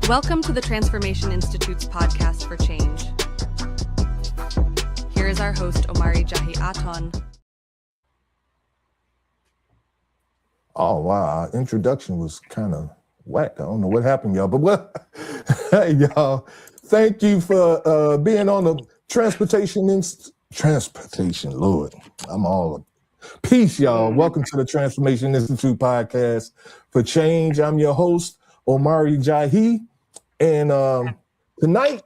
Welcome to the Transformation Institute's podcast for change. Here is our host, OMARI JAHI Aton. Oh, wow. Our introduction was kind of whack. I don't know what happened, y'all. But what? Hey, y'all. Thank you for being on the Transportation, Lord. I'm all peace, y'all. Welcome to the Transformation Institute podcast for change. I'm your host, OMARI JAHI. And tonight,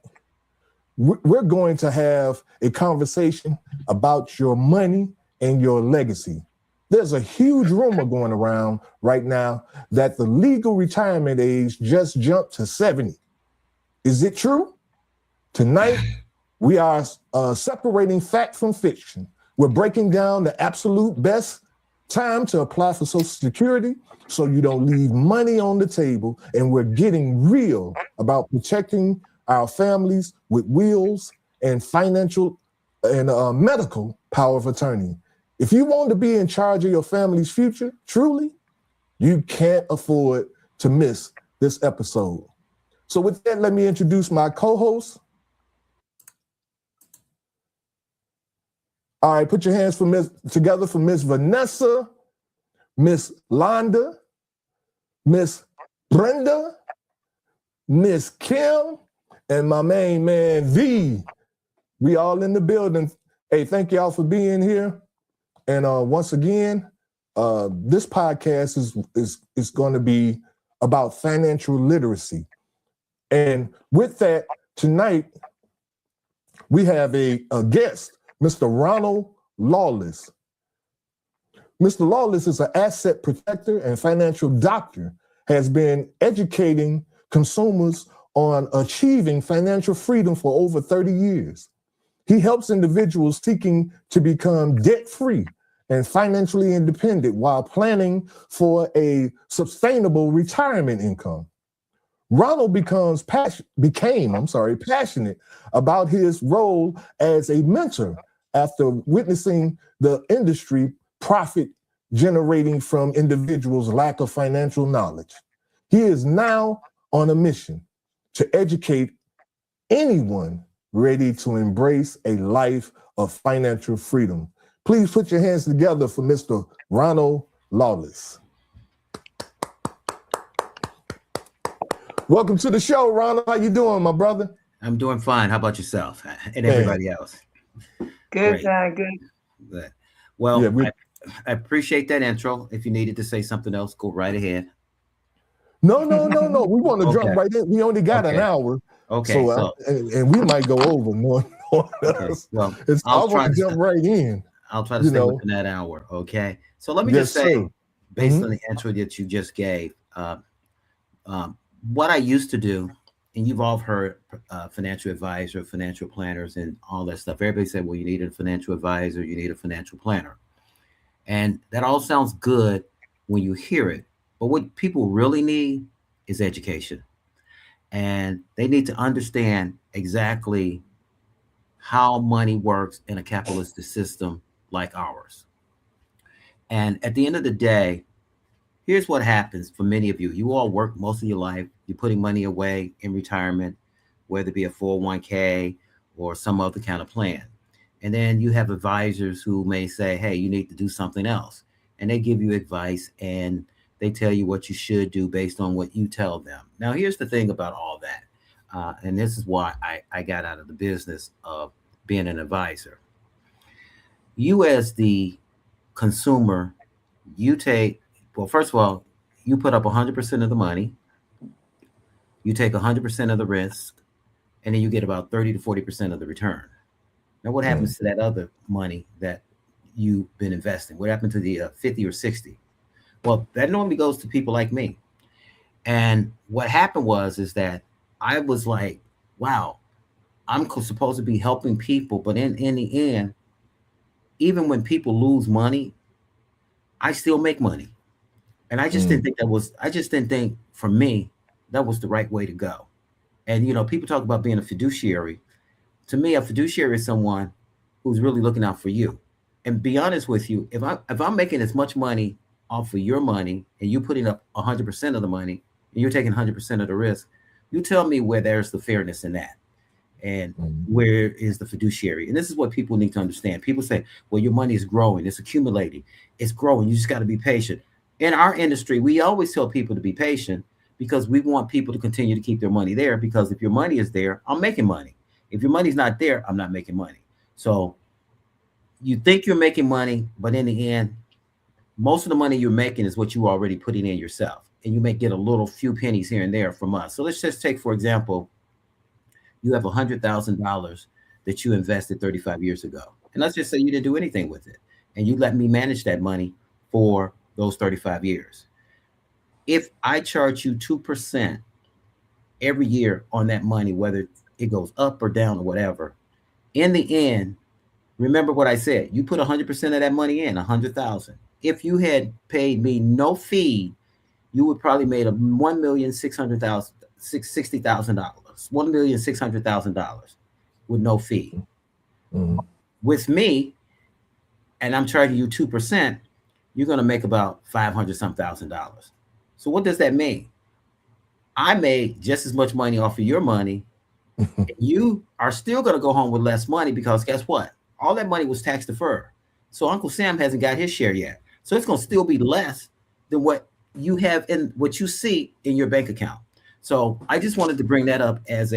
we're going to have a conversation about your money and your legacy. There's a huge rumor going around right now that the legal retirement age just jumped to 70. Is it true? Tonight, we are separating fact from fiction. We're breaking down the absolute best time to apply for Social Security so you don't leave money on the table, and we're getting real about protecting our families with wills and financial and medical power of attorney. If you want to be in charge of your family's future, truly, you can't afford to miss this episode. So with that, let me introduce my co-host. All right, put your hands together for Miss Vanessa, Miss Londa, Miss Brenda, Miss Kim, and my main man, V. We all in the building. Hey, thank y'all for being here. And once again, this podcast is going to be about financial literacy. And with that, tonight, we have a guest, Mr. Ronald Lawless. Mr. Lawless is an asset protector and financial doctor, has been educating consumers on achieving financial freedom for over 30 years. He helps individuals seeking to become debt-free and financially independent while planning for a sustainable retirement income. Ronald became passionate about his role as a mentor after witnessing the industry profit generating from individuals' lack of financial knowledge. He is now on a mission to educate anyone ready to embrace a life of financial freedom. Please put your hands together for Mr. Ronald Lawless. Welcome to the show, Ronald. How you doing, my brother? I'm doing fine. How about yourself and everybody else? Good, good. Well, yeah, I appreciate that intro. If you needed to say something else, go right ahead. No. We want to jump right in. We only got an hour. Okay. So and we might go over more. Okay. Well, I want to jump right in. I'll try to stay within that hour. Okay. So let me just say, based on the intro that you just gave, what I used to do, and you've all heard financial advisor, financial planners, and all that stuff. Everybody said, well, you need a financial advisor, you need a financial planner. And that all sounds good when you hear it. But what people really need is education. And they need to understand exactly how money works in a capitalistic system like ours. And at the end of the day, here's what happens for many of you. You all work most of your life. You're putting money away in retirement, whether it be a 401k or some other kind of plan. And then you have advisors who may say, hey, you need to do something else. And they give you advice and they tell you what you should do based on what you tell them. Now, here's the thing about all that. And this is why I got out of the business of being an advisor. You as the consumer, well, first of all, you put up 100% of the money, you take 100% of the risk, and then you get about 30 to 40% of the return. Now, what happens to that other money that you've been investing? What happened to the 50 or 60? Well, that normally goes to people like me. And what happened is that I was like, wow, I'm supposed to be helping people. But in the end, even when people lose money, I still make money. And I just didn't think for me, that was the right way to go. And, people talk about being a fiduciary. To me, a fiduciary is someone who's really looking out for you. And be honest with you, if I'm making as much money off of your money and you putting up 100% of the money and you're taking 100% of the risk, You tell me where there's the fairness in that, and where is the fiduciary? And this is what people need to understand. People say, well, your money is growing, it's accumulating, it's growing, you just got to be patient. In our industry, we always tell people to be patient because we want people to continue to keep their money there, because if your money is there, I'm making money. If your money's not there, I'm not making money. So you think you're making money, but in the end, most of the money you're making is what you already putting in yourself. And you may get a little few pennies here and there from us. So let's just take, for example, you have $100,000 that you invested 35 years ago. And let's just say you didn't do anything with it. And you let me manage that money for those 35 years. If I charge you 2% every year on that money, whether it goes up or down or whatever, in the end, remember what I said, you put 100% of that money in, 100,000. If you had paid me no fee, you would probably made a $1,660,000, $1,600,000 with no fee. With me, and I'm charging you 2%, you're going to make about $500,000. So what does that mean? I made just as much money off of your money. You are still going to go home with less money because guess what? All that money was tax deferred. So Uncle Sam hasn't got his share yet. So it's going to still be less than what you have in what you see in your bank account. So I just wanted to bring that up as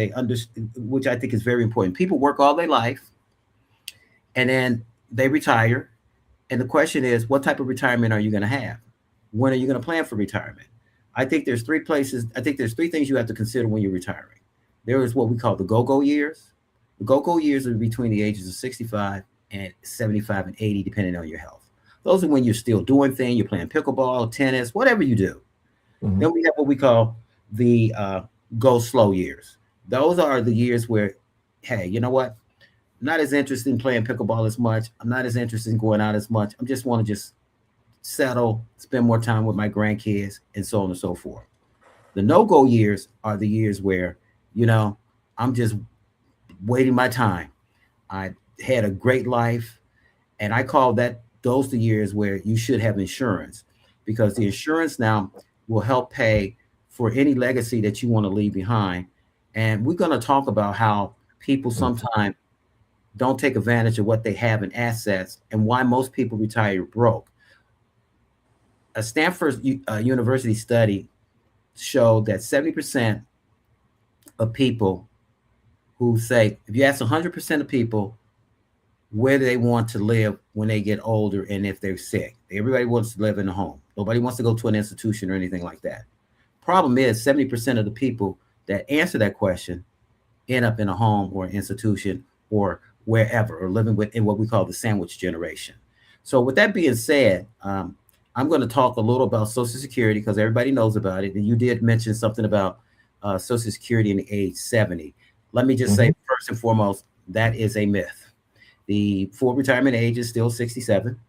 which I think is very important. People work all their life and then they retire. And the question is, what type of retirement are you going to have? When are you going to plan for retirement? I think there's three things you have to consider when you're retiring. There is what we call the go-go years. The go-go years are between the ages of 65 and 75 and 80, depending on your health. Those are when you're still doing things. You're playing pickleball, tennis, whatever you do. Then we have what we call the go slow years. Those are the years where, hey, you know what? I'm not as interested in playing pickleball as much. I'm not as interested in going out as much. I just want to settle, spend more time with my grandkids, and so on and so forth. The no-go years are the years where, I'm just waiting my time. I had a great life, and I call those the years where you should have insurance, because the insurance now will help pay for any legacy that you want to leave behind. And we're going to talk about how people sometimes don't take advantage of what they have in assets and why most people retire broke. A Stanford University study showed that 70% of people who say, if you ask 100% of people where do they want to live when they get older and if they're sick, everybody wants to live in a home. Nobody wants to go to an institution or anything like that. Problem is 70% of the people that answer that question end up in a home or an institution or wherever, or living in what we call the sandwich generation. So with that being said, I'm going to talk a little about Social Security because everybody knows about it. And you did mention something about Social Security in the age 70. Let me just say, first and foremost, that is a myth. The full retirement age is still 67.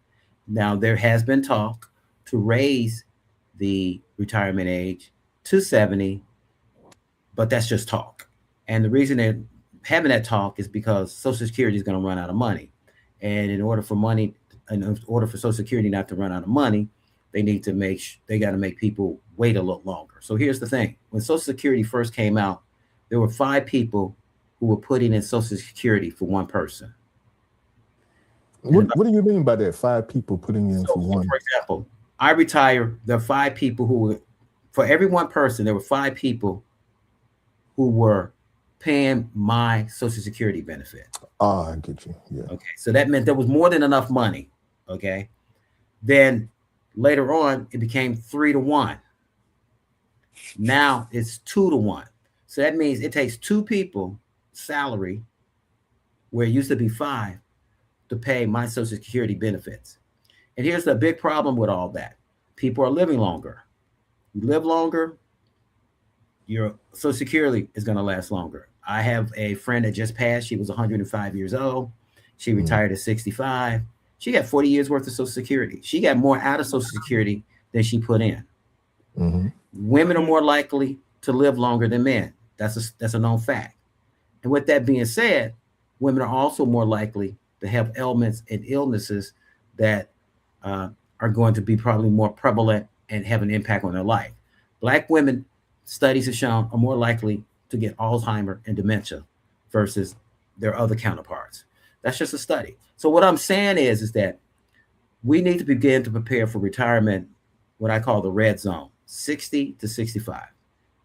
Now, there has been talk to raise the retirement age to 70, but that's just talk. And the reason they're having that talk is because Social Security is going to run out of money. And in order for Social Security not to run out of money, they got to make people wait a little longer. So here's the thing. When Social Security first came out, there were 5 people who were putting in Social Security for one person. What do you mean by that? 5 people putting in for one? For example, I retire. There are 5 people who were, for every one person, there were 5 people who were paying my Social Security benefit. Ah, I get you. Yeah. Okay. So that meant there was more than enough money. Okay. Then later on, it became 3 to 1. Now it's 2 to 1. So that means it takes 2 people salary, where it used to be 5, to pay my Social Security benefits. And here's the big problem with all that. People are living longer. You live longer, your Social Security is going to last longer. I have a friend that just passed. She was 105 years old. She retired at 65. She got 40 years worth of Social Security. She got more out of Social Security than she put in. Women are more likely to live longer than men. That's a known fact. And with that being said, women are also more likely to have ailments and illnesses that are going to be probably more prevalent and have an impact on their life. Black women, studies have shown, are more likely to get Alzheimer's and dementia versus their other counterparts. That's just a study. So what I'm saying is that we need to begin to prepare for retirement, what I call the red zone, 60 to 65.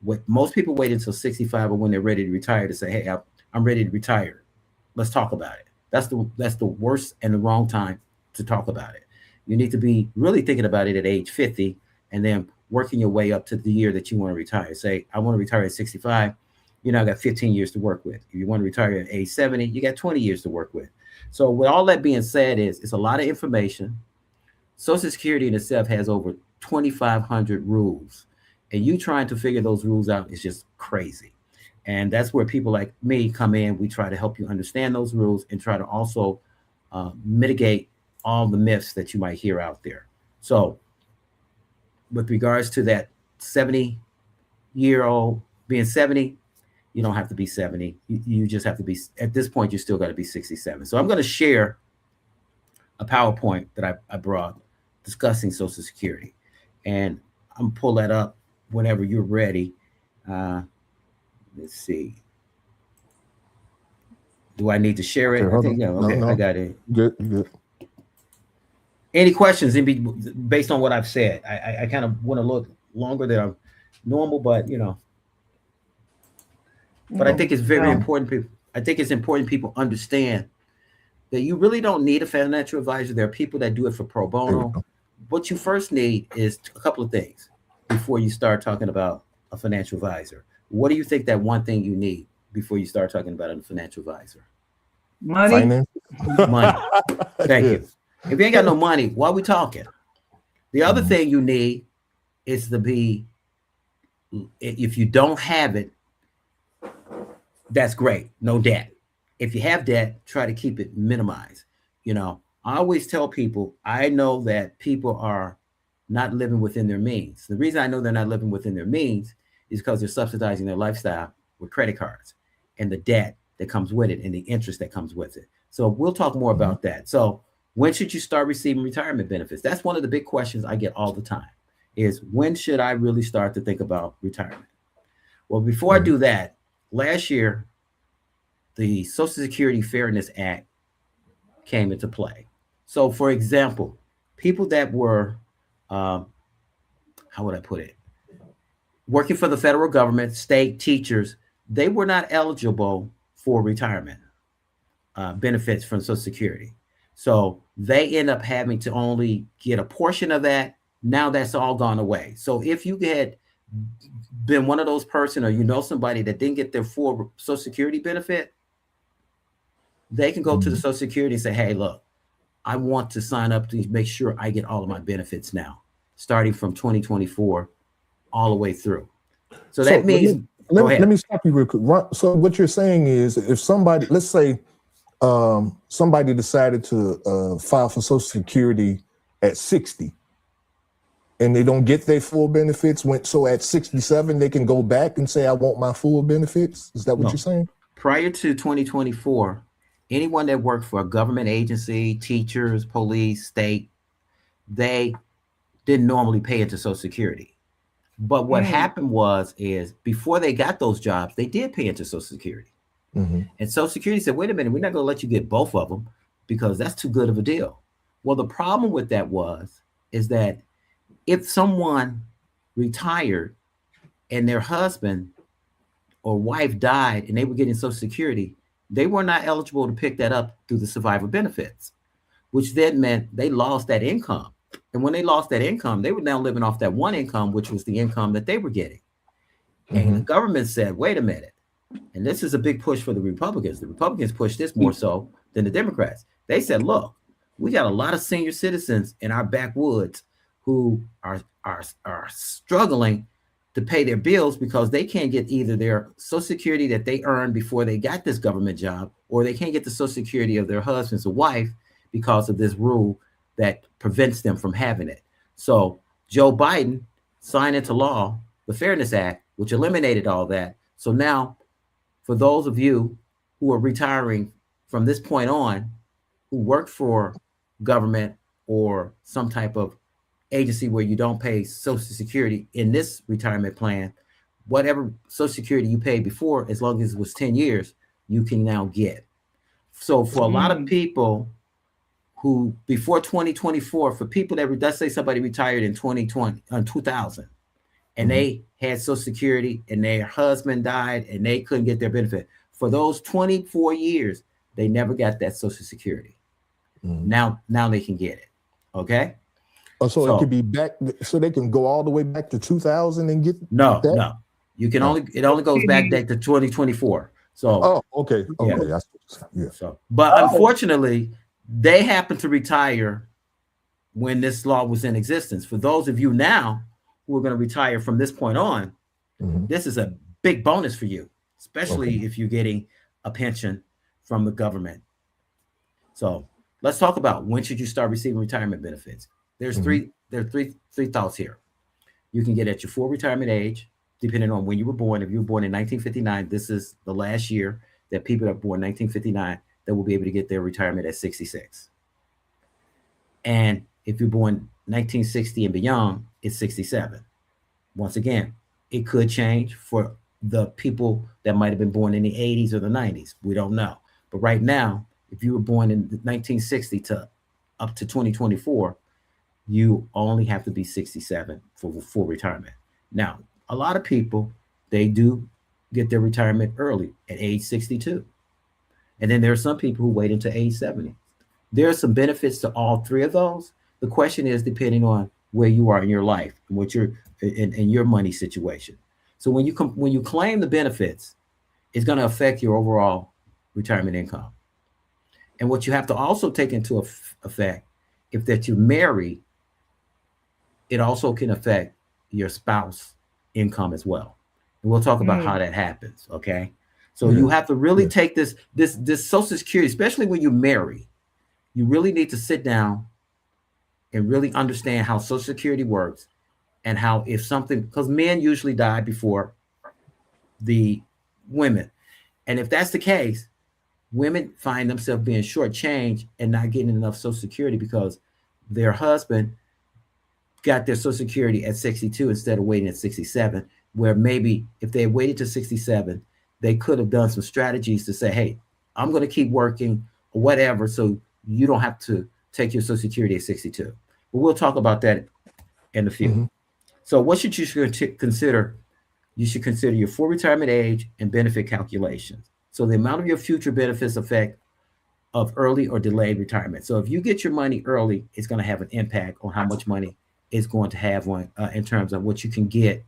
What most people wait until 65 or when they're ready to retire to say, hey, I'm ready to retire. Let's talk about it. That's the worst and the wrong time to talk about it. You need to be really thinking about it at age 50 and then working your way up to the year that you want to retire. Say, I want to retire at 65. You know, I got 15 years to work with. If you want to retire at age 70, you got 20 years to work with. So with all that being said, it's a lot of information. Social Security in itself has over 2,500 rules, and you trying to figure those rules out is just crazy. And that's where people like me come in. We try to help you understand those rules and try to also mitigate all the myths that you might hear out there. So with regards to that 70-year-old being 70, you don't have to be 70. You just have to be, at this point, you still got to be 67. So I'm going to share a PowerPoint that I brought discussing Social Security. And I'm going to pull that up whenever you're ready. Let's see. Do I need to share it? I think, no, I got it. Good. Any questions based on what I've said? I kind of want to look longer than I'm normal, but But I think it's very important. I think it's important people understand that you really don't need a financial advisor. There are people that do it for pro bono. What you first need is a couple of things before you start talking about a financial advisor. What do you think that one thing you need before you start talking about a financial advisor? Money. Finance. Money. Thank you. If you ain't got no money, why are we talking? The other thing you need is to be, if you don't have it, that's great. No debt. If you have debt, try to keep it minimized. I always tell people, I know that people are not living within their means. The reason I know they're not living within their means is because they're subsidizing their lifestyle with credit cards and the debt that comes with it and the interest that comes with it. So we'll talk more about that. So when should you start receiving retirement benefits? That's one of the big questions I get all the time is, when should I really start to think about retirement? Well, before I do that, last year, the Social Security Fairness Act came into play. So, for example, people that were, how would I put it, working for the federal government, state teachers, they were not eligible for retirement benefits from Social Security. So they end up having to only get a portion of that. Now that's all gone away. So if you had been one of those person, or somebody that didn't get their full Social Security benefit, they can go to the Social Security and say, hey, look, I want to sign up to make sure I get all of my benefits now, starting from 2024 all the way through. So that means, let me stop you real quick. So what you're saying is, if somebody, let's say somebody decided to file for Social Security at 60 and they don't get their full benefits, so at 67, they can go back and say, I want my full benefits. Is that what you're saying? Prior to 2024, anyone that worked for a government agency, teachers, police, state, they didn't normally pay into Social Security. But what happened is before they got those jobs, they did pay into Social Security. And Social Security said, wait a minute, we're not going to let you get both of them because that's too good of a deal. Well, the problem with that is that if someone retired and their husband or wife died and they were getting Social Security, they were not eligible to pick that up through the survivor benefits, which then meant they lost that income. And when they lost that income, they were now living off that one income, which was the income that they were getting. And the government said, wait a minute. And this is a big push for the Republicans. The Republicans pushed this more so than the Democrats. They said, look, we got a lot of senior citizens in our backwoods who are struggling to pay their bills because they can't get either their Social Security that they earned before they got this government job, or they can't get the Social Security of their husbands or wife because of this rule that prevents them from having it. So Joe Biden signed into law the Fairness Act, which eliminated all that. So now, for those of you who are retiring from this point on, who work for government or some type of agency where you don't pay Social Security in this retirement plan, whatever Social Security you paid before, as long as it was 10 years, you can now get. So for a lot of people who before 2024, for people that, let's say somebody retired in 2000, and they had Social Security and their husband died and they couldn't get their benefit. For those 24 years, they never got that Social Security. Now they can get it. Okay. Oh, so it could be back, so they can go all the way back to 2000 and get no. You can it only goes back to 2024. So okay. Yeah. So, but unfortunately, they happen to retire when this law was in existence. For those of you now who are going to retire from this point on, this is a big bonus for you, especially if you're getting a pension from the government. So let's talk about when should you start receiving retirement benefits. There's three thoughts here. You can get at your full retirement age, depending on when you were born. If you were born in 1959, this is the last year that people that are born in 1959 that will be able to get their retirement at 66. And if you're born 1960 and beyond, it's 67. Once again, it could change for the people that might have been born in the 80s or the 90s. We don't know. But right now, if you were born in 1960 to up to 2024, you only have to be 67 for full retirement. Now, a lot of people, they do get their retirement early at age 62. And then there are some people who wait until age 70. There are some benefits to all three of those. The question is depending on where you are in your life and what you're in your money situation. So when you claim the benefits, it's going to affect your overall retirement income. And what you have to also take into effect, if that you're married, it also can affect your spouse income as well. And we'll talk about how that happens. Okay. So you have to really take this Social Security, especially when you marry, you really need to sit down and really understand how Social Security works and how if something, because men usually die before the women. And if that's the case, women find themselves being shortchanged and not getting enough Social Security because their husband got their Social Security at 62 instead of waiting at 67, where maybe if they waited to 67, they could have done some strategies to say, hey, I'm going to keep working or whatever, so you don't have to take your Social Security at 62. But we'll talk about that in a few. So what should you consider? You should consider your full retirement age and benefit calculations. So the amount of your future benefits effect of early or delayed retirement. So if you get your money early, it's going to have an impact on how much money it's going to have on in terms of what you can get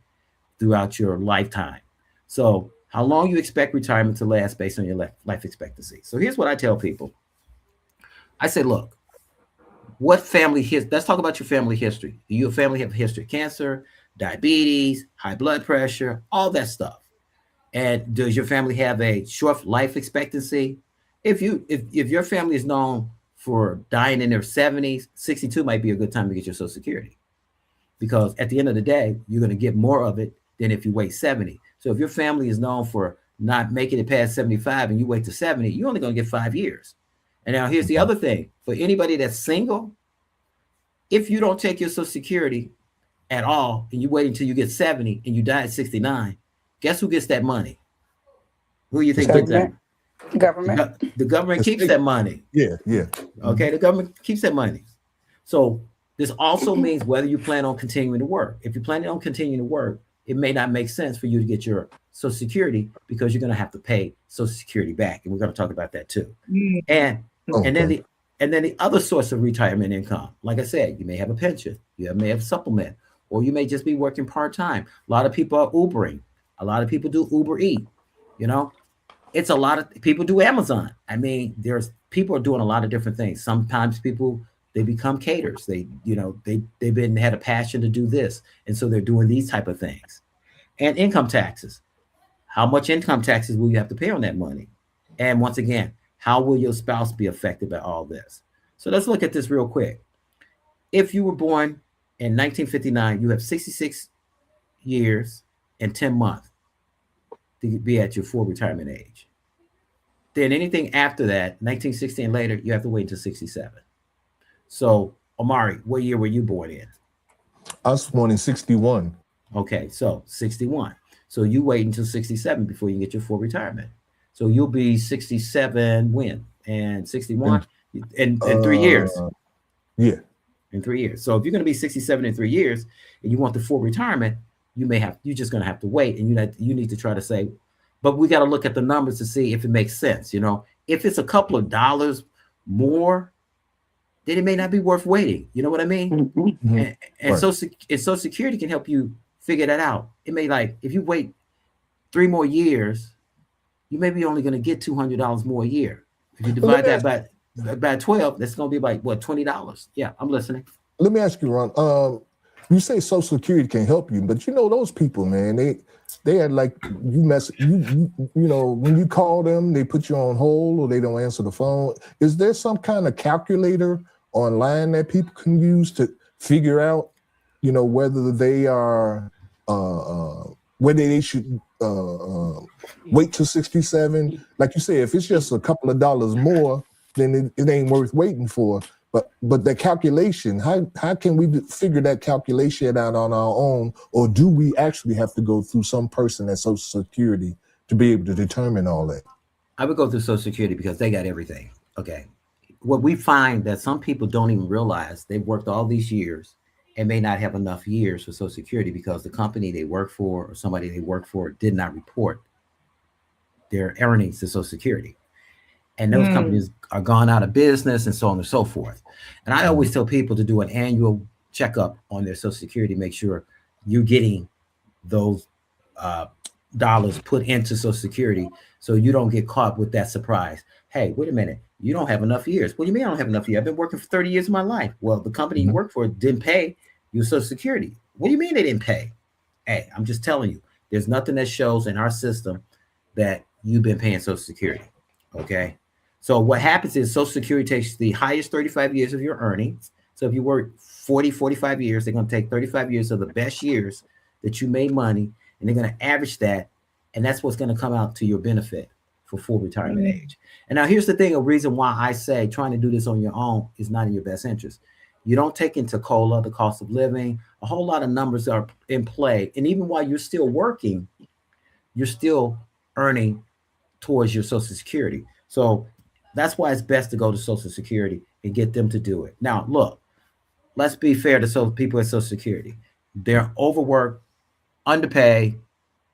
throughout your lifetime. So how long you expect retirement to last based on your life expectancy. So here's what I tell people. I say, look, let's talk about your family history. Do your family have a history of cancer, diabetes, high blood pressure, all that stuff? And does your family have a short life expectancy? If your family is known for dying in their 70s, 62 might be a good time to get your Social Security. Because at the end of the day, you're going to get more of it than if you wait 70. So if your family is known for not making it past 75 and you wait to 70, you're only going to get 5 years. And now here's the other thing. For anybody that's single, if you don't take your Social Security at all and you wait until you get 70 and you die at 69, guess who gets that money? Who you think gets that? Government. The government keeps that money. Yeah. Okay, the government keeps that money. So this also means whether you plan on continuing to work. If you're planning on continuing to work, it may not make sense for you to get your Social Security because you're going to have to pay Social Security back, and we're going to talk about that too. And then the other source of retirement income, like I said, you may have a pension, you may have a supplement, or you may just be working part-time. A lot of people are Ubering. A lot of people do Uber Eat. It's a lot of people do Amazon. I mean, people are doing a lot of different things. Sometimes people, they become caterers. They've had a passion to do this. And so they're doing these type of things. And income taxes. How much income taxes will you have to pay on that money? And once again, how will your spouse be affected by all this? So let's look at this real quick. If you were born in 1959, you have 66 years and 10 months to be at your full retirement age. Then anything after that, 1960 and later, you have to wait until 67. So, OMARI, what year were you born in? I was born in 61. Okay, so 61. So you wait until 67 before you get your full retirement. So you'll be 67 when? And 61 in 3 years. Yeah. In 3 years. So if you're going to be 67 in 3 years and you want the full retirement, you're just going to have to wait, and you need to try to say, but we got to look at the numbers to see if it makes sense. If it's a couple of dollars more, then it may not be worth waiting. You know what I mean? Mm-hmm. And Right. Social Security can help you figure that out. It may, like, if you wait 3 more years, you may be only going to get $200 more a year. If you divide that by 12, that's going to be like, what, $20? Yeah, I'm listening. Let me ask you, Ron. You say Social Security can help you, but those people, man, they had, like, when you call them, they put you on hold or they don't answer the phone. Is there some kind of calculator online that people can use to figure out, whether they are, whether they should wait till 67? Like you say, if it's just a couple of dollars more, then it ain't worth waiting for. But the calculation, how can we figure that calculation out on our own, or do we actually have to go through some person at Social Security to be able to determine all that? I would go through Social Security because they got everything. Okay. What we find that some people don't even realize they've worked all these years and may not have enough years for Social Security because the company they work for or somebody they work for did not report their earnings to Social Security. And those companies are gone out of business and so on and so forth. And I always tell people to do an annual checkup on their Social Security, make sure you're getting those dollars put into Social Security so you don't get caught with that surprise. Hey, wait a minute, you don't have enough years. What do you mean I don't have enough years? I've been working for 30 years of my life. Well, the company you work for didn't pay your Social Security. What do you mean they didn't pay? Hey, I'm just telling you, there's nothing that shows in our system that you've been paying Social Security. Okay. So what happens is Social Security takes the highest 35 years of your earnings. So if you work 40, 45 years, they're going to take 35 years of the best years that you made money, and they're going to average that. And that's what's going to come out to your benefit for full retirement age. And now here's the thing, a reason why I say trying to do this on your own is not in your best interest. You don't take into COLA, the cost of living, a whole lot of numbers are in play. And even while you're still working, you're still earning towards your Social Security. So that's why it's best to go to Social Security and get them to do it. Now, look, let's be fair to people at Social Security. They're overworked, underpaid,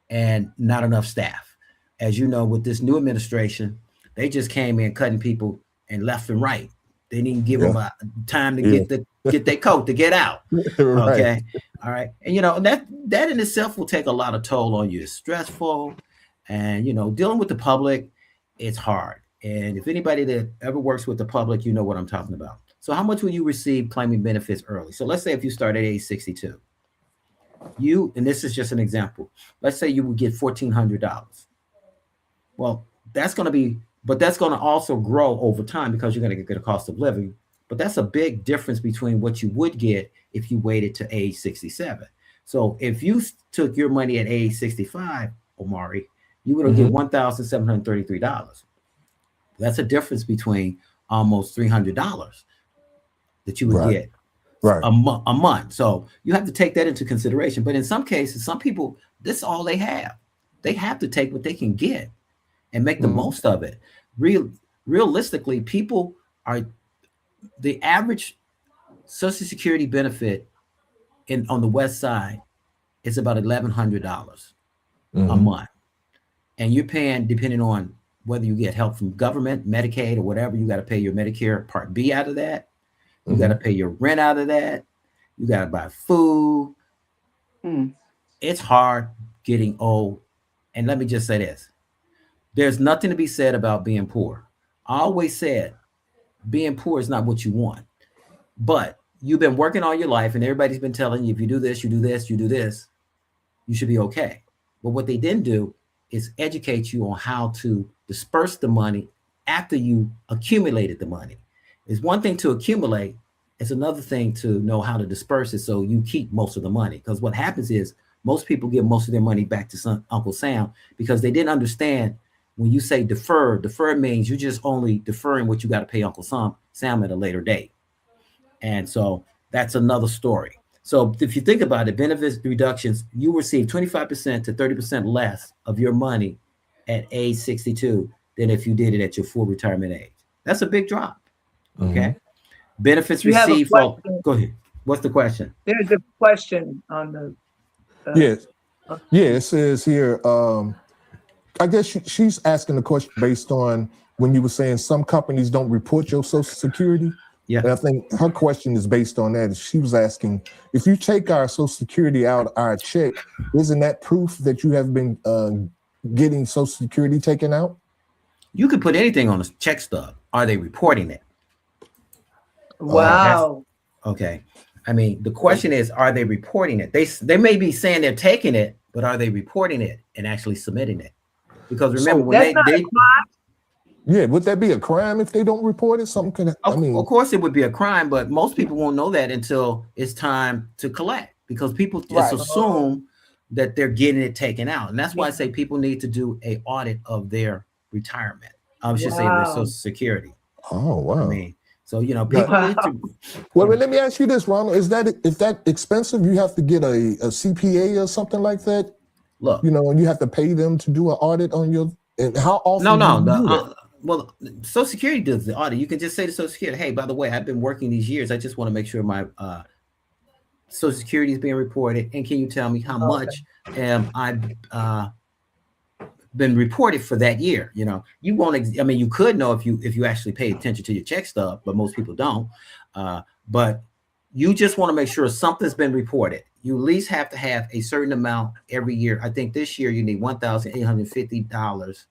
and not enough staff. As you know, with this new administration, they just came in cutting people and left and right. They didn't give them time to get their coat to get out. Right. Okay. All right. And that in itself will take a lot of toll on you. It's stressful. And, dealing with the public, it's hard. And if anybody that ever works with the public, you know what I'm talking about. So how much will you receive claiming benefits early? So let's say if you start at age 62, and this is just an example, let's say you would get $1,400. Well, that's going to also grow over time because you're going to get a cost of living. But that's a big difference between what you would get if you waited to age 67. So if you took your money at age 65, OMARI, you would get $1,733. That's a difference between almost $300 that you would get a month. So you have to take that into consideration. But in some cases, some people, this is all they have. They have to take what they can get and make the most of it. Realistically, the average Social Security benefit on the West Side is about $1,100 a month. And you're paying, depending on whether you get help from government, Medicaid, or whatever, you got to pay your Medicare Part B out of that. You got to pay your rent out of that. You got to buy food. It's hard getting old. And let me just say this. There's nothing to be said about being poor. I always said being poor is not what you want. But you've been working all your life and everybody's been telling you, if you do this, you do this, you do this, you should be okay. But what they didn't do is educate you on how to disperse the money after you accumulated the money. It's one thing to accumulate. It's another thing to know how to disperse it so you keep most of the money. Because what happens is most people give most of their money back to Uncle Sam because they didn't understand when you say defer means you're just only deferring what you got to pay Uncle Sam at a later date. And so that's another story. So if you think about it, benefits reductions, you receive 25% to 30% less of your money at age 62 than if you did it at your full retirement age. That's a big drop. Okay. Benefits received for, go ahead. What's the question? There's a question on the. Yes. Yeah, it says here, I guess she's asking the question based on when you were saying some companies don't report your Social Security. Yeah. And I think her question is based on that. She was asking, if you take our Social Security out our check, isn't that proof that you have been getting Social Security taken out? You could put anything on a check stub. Are they reporting it? Wow. Okay. I mean, the question is, are they reporting it? They may be saying they're taking it, but are they reporting it and actually submitting it? Because remember, when they yeah, would that be a crime if they don't report it? Something can, I mean, of course it would be a crime, but most people won't know that until it's time to collect, because people just assume that they're getting it taken out. And that's why I say people need to do an audit of their retirement. I should say their Social Security. Oh, wow. I mean, so, you know, people need to. Well, let me ask you this, Ronald. Is that expensive? You have to get a CPA or something like that? Look, you know, and you have to pay them to do an audit on your, and how often? No. Well, Social Security does the audit. You can just say to Social Security, hey, by the way, I've been working these years. I just want to make sure my Social Security is being reported. And can you tell me how much I've been reported for that year? You know, you won't, I mean, you could know if you actually pay attention to your check stub, but most people don't. But you just want to make sure something's been reported. You at least have to have a certain amount every year. I think this year you need $1,850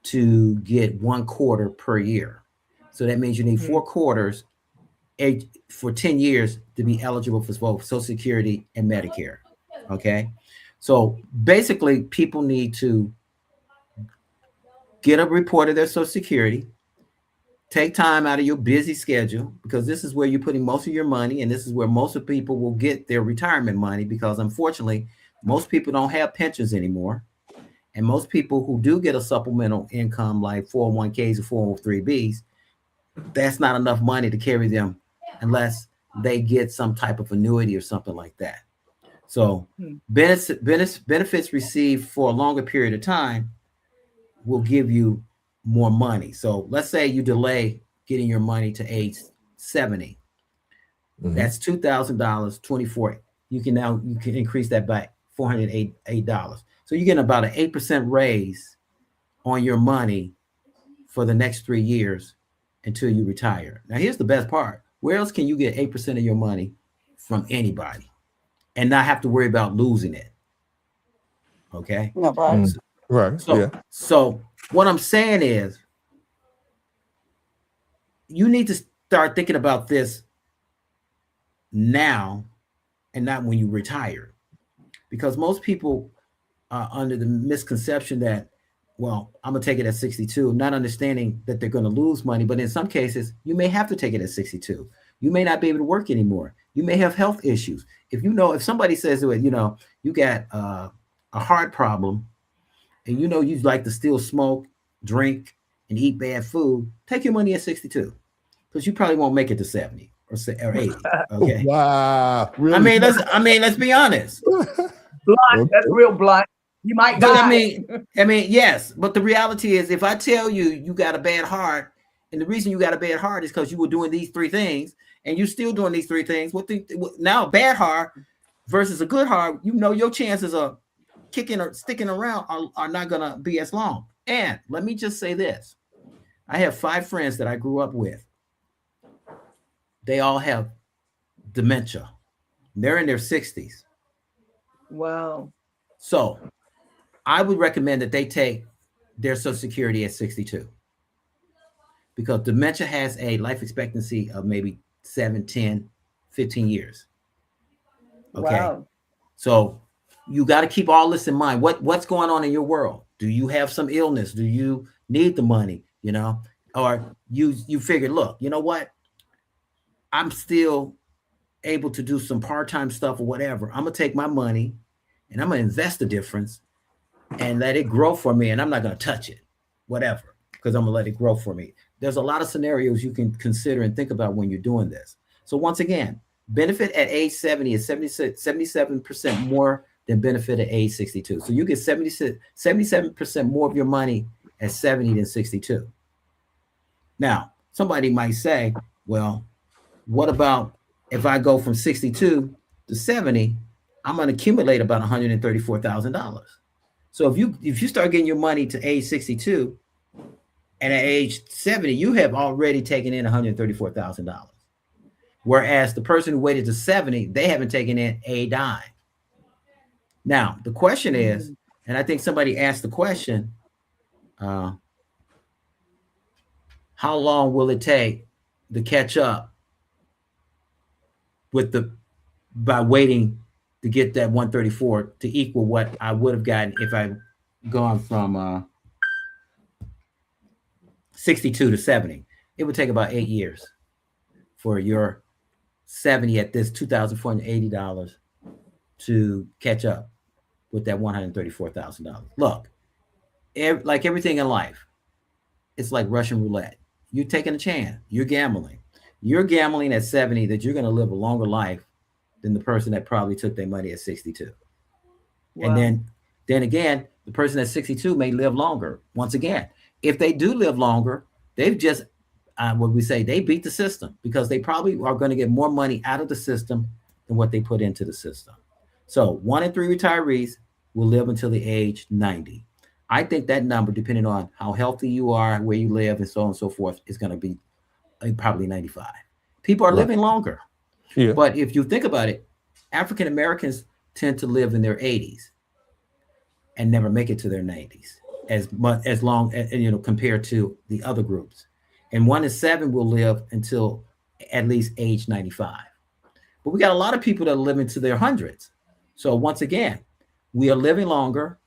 to get 1 quarter per year. So that means you need 4 quarters for 10 years to be eligible for both Social Security and Medicare. Okay. So basically people need to get a report of their Social Security, take time out of your busy schedule, because this is where you're putting most of your money. And this is where most of people will get their retirement money, because unfortunately, most people don't have pensions anymore. And most people who do get a supplemental income like 401ks or 403bs, that's not enough money to carry them unless they get some type of annuity or something like that. So benefits received for a longer period of time will give you more money. So let's say you delay getting your money to age 70. That's $2,000, 24. You can increase that by $408. So you're getting about an 8% raise on your money for the next 3 years until you retire. Now, here's the best part. Where else can you get 8% of your money from anybody and not have to worry about losing it? Okay. No, right. Right. So what I'm saying is, you need to start thinking about this now and not when you retire, because most people are under the misconception that, well, I'm gonna take it at 62, not understanding that they're gonna lose money. But in some cases, you may have to take it at 62. You may not be able to work anymore. You may have health issues. If somebody says to it, you know, you got a heart problem, and you know you'd like to still smoke, drink, and eat bad food, take your money at 62, because you probably won't make it to 70 or 80. Okay. Wow. Really? I mean, let's be honest. Blunt. That's real blunt. You might die. I mean, yes, but the reality is, if I tell you you got a bad heart, and the reason you got a bad heart is because you were doing these 3 things, and you're still doing these 3 things. Now a bad heart versus a good heart, you know your chances of kicking or sticking around are not gonna be as long. And let me just say this: I have 5 friends that I grew up with. They all have dementia. They're in their 60s. Wow. So I would recommend that they take their Social Security at 62, because dementia has a life expectancy of maybe 7, 10, 15 years. Okay. Wow. So you got to keep all this in mind. What's going on in your world? Do you have some illness? Do you need the money? You know, or you figured, look, you know what? I'm still able to do some part-time stuff or whatever. I'm gonna take my money and I'm gonna invest the difference and let it grow for me, and I'm not gonna touch it, whatever, because I'm gonna let it grow for me. There's a lot of scenarios you can consider and think about when you're doing this. So once again, benefit at age 70 is 77% more than benefit at age 62. So you get 77% more of your money at 70 than 62. Now, somebody might say, well, what about if I go from 62 to 70, I'm going to accumulate about $134,000. So if you start getting your money to age 62 and at age 70, you have already taken in $134,000. Whereas the person who waited to 70, they haven't taken in a dime. Now, the question is, and I think somebody asked the question, how long will it take to catch up by waiting to get that 134 to equal what I would have gotten if I'd gone from 62 to 70? It would take about 8 years for your 70 at this $2,480 to catch up with that $134,000. Look, like everything in life, it's like Russian roulette. You're taking a chance. You're gambling. You're gambling at 70 that you're going to live a longer life than the person that probably took their money at 62. Wow. And then again, the person at 62 may live longer. Once again, if they do live longer, they've just what we say, they beat the system because they probably are going to get more money out of the system than what they put into the system. So 1 in 3 retirees will live until the age 90. I think that number, depending on how healthy you are, where you live, and so on and so forth, is going to be probably 95. People are living longer. Yeah. But if you think about it, African Americans tend to live in their 80s and never make it to their 90s as long as, compared to the other groups. And 1 in 7 will live until at least age 95. But we got a lot of people that are living to their hundreds. So once again, we are living longer.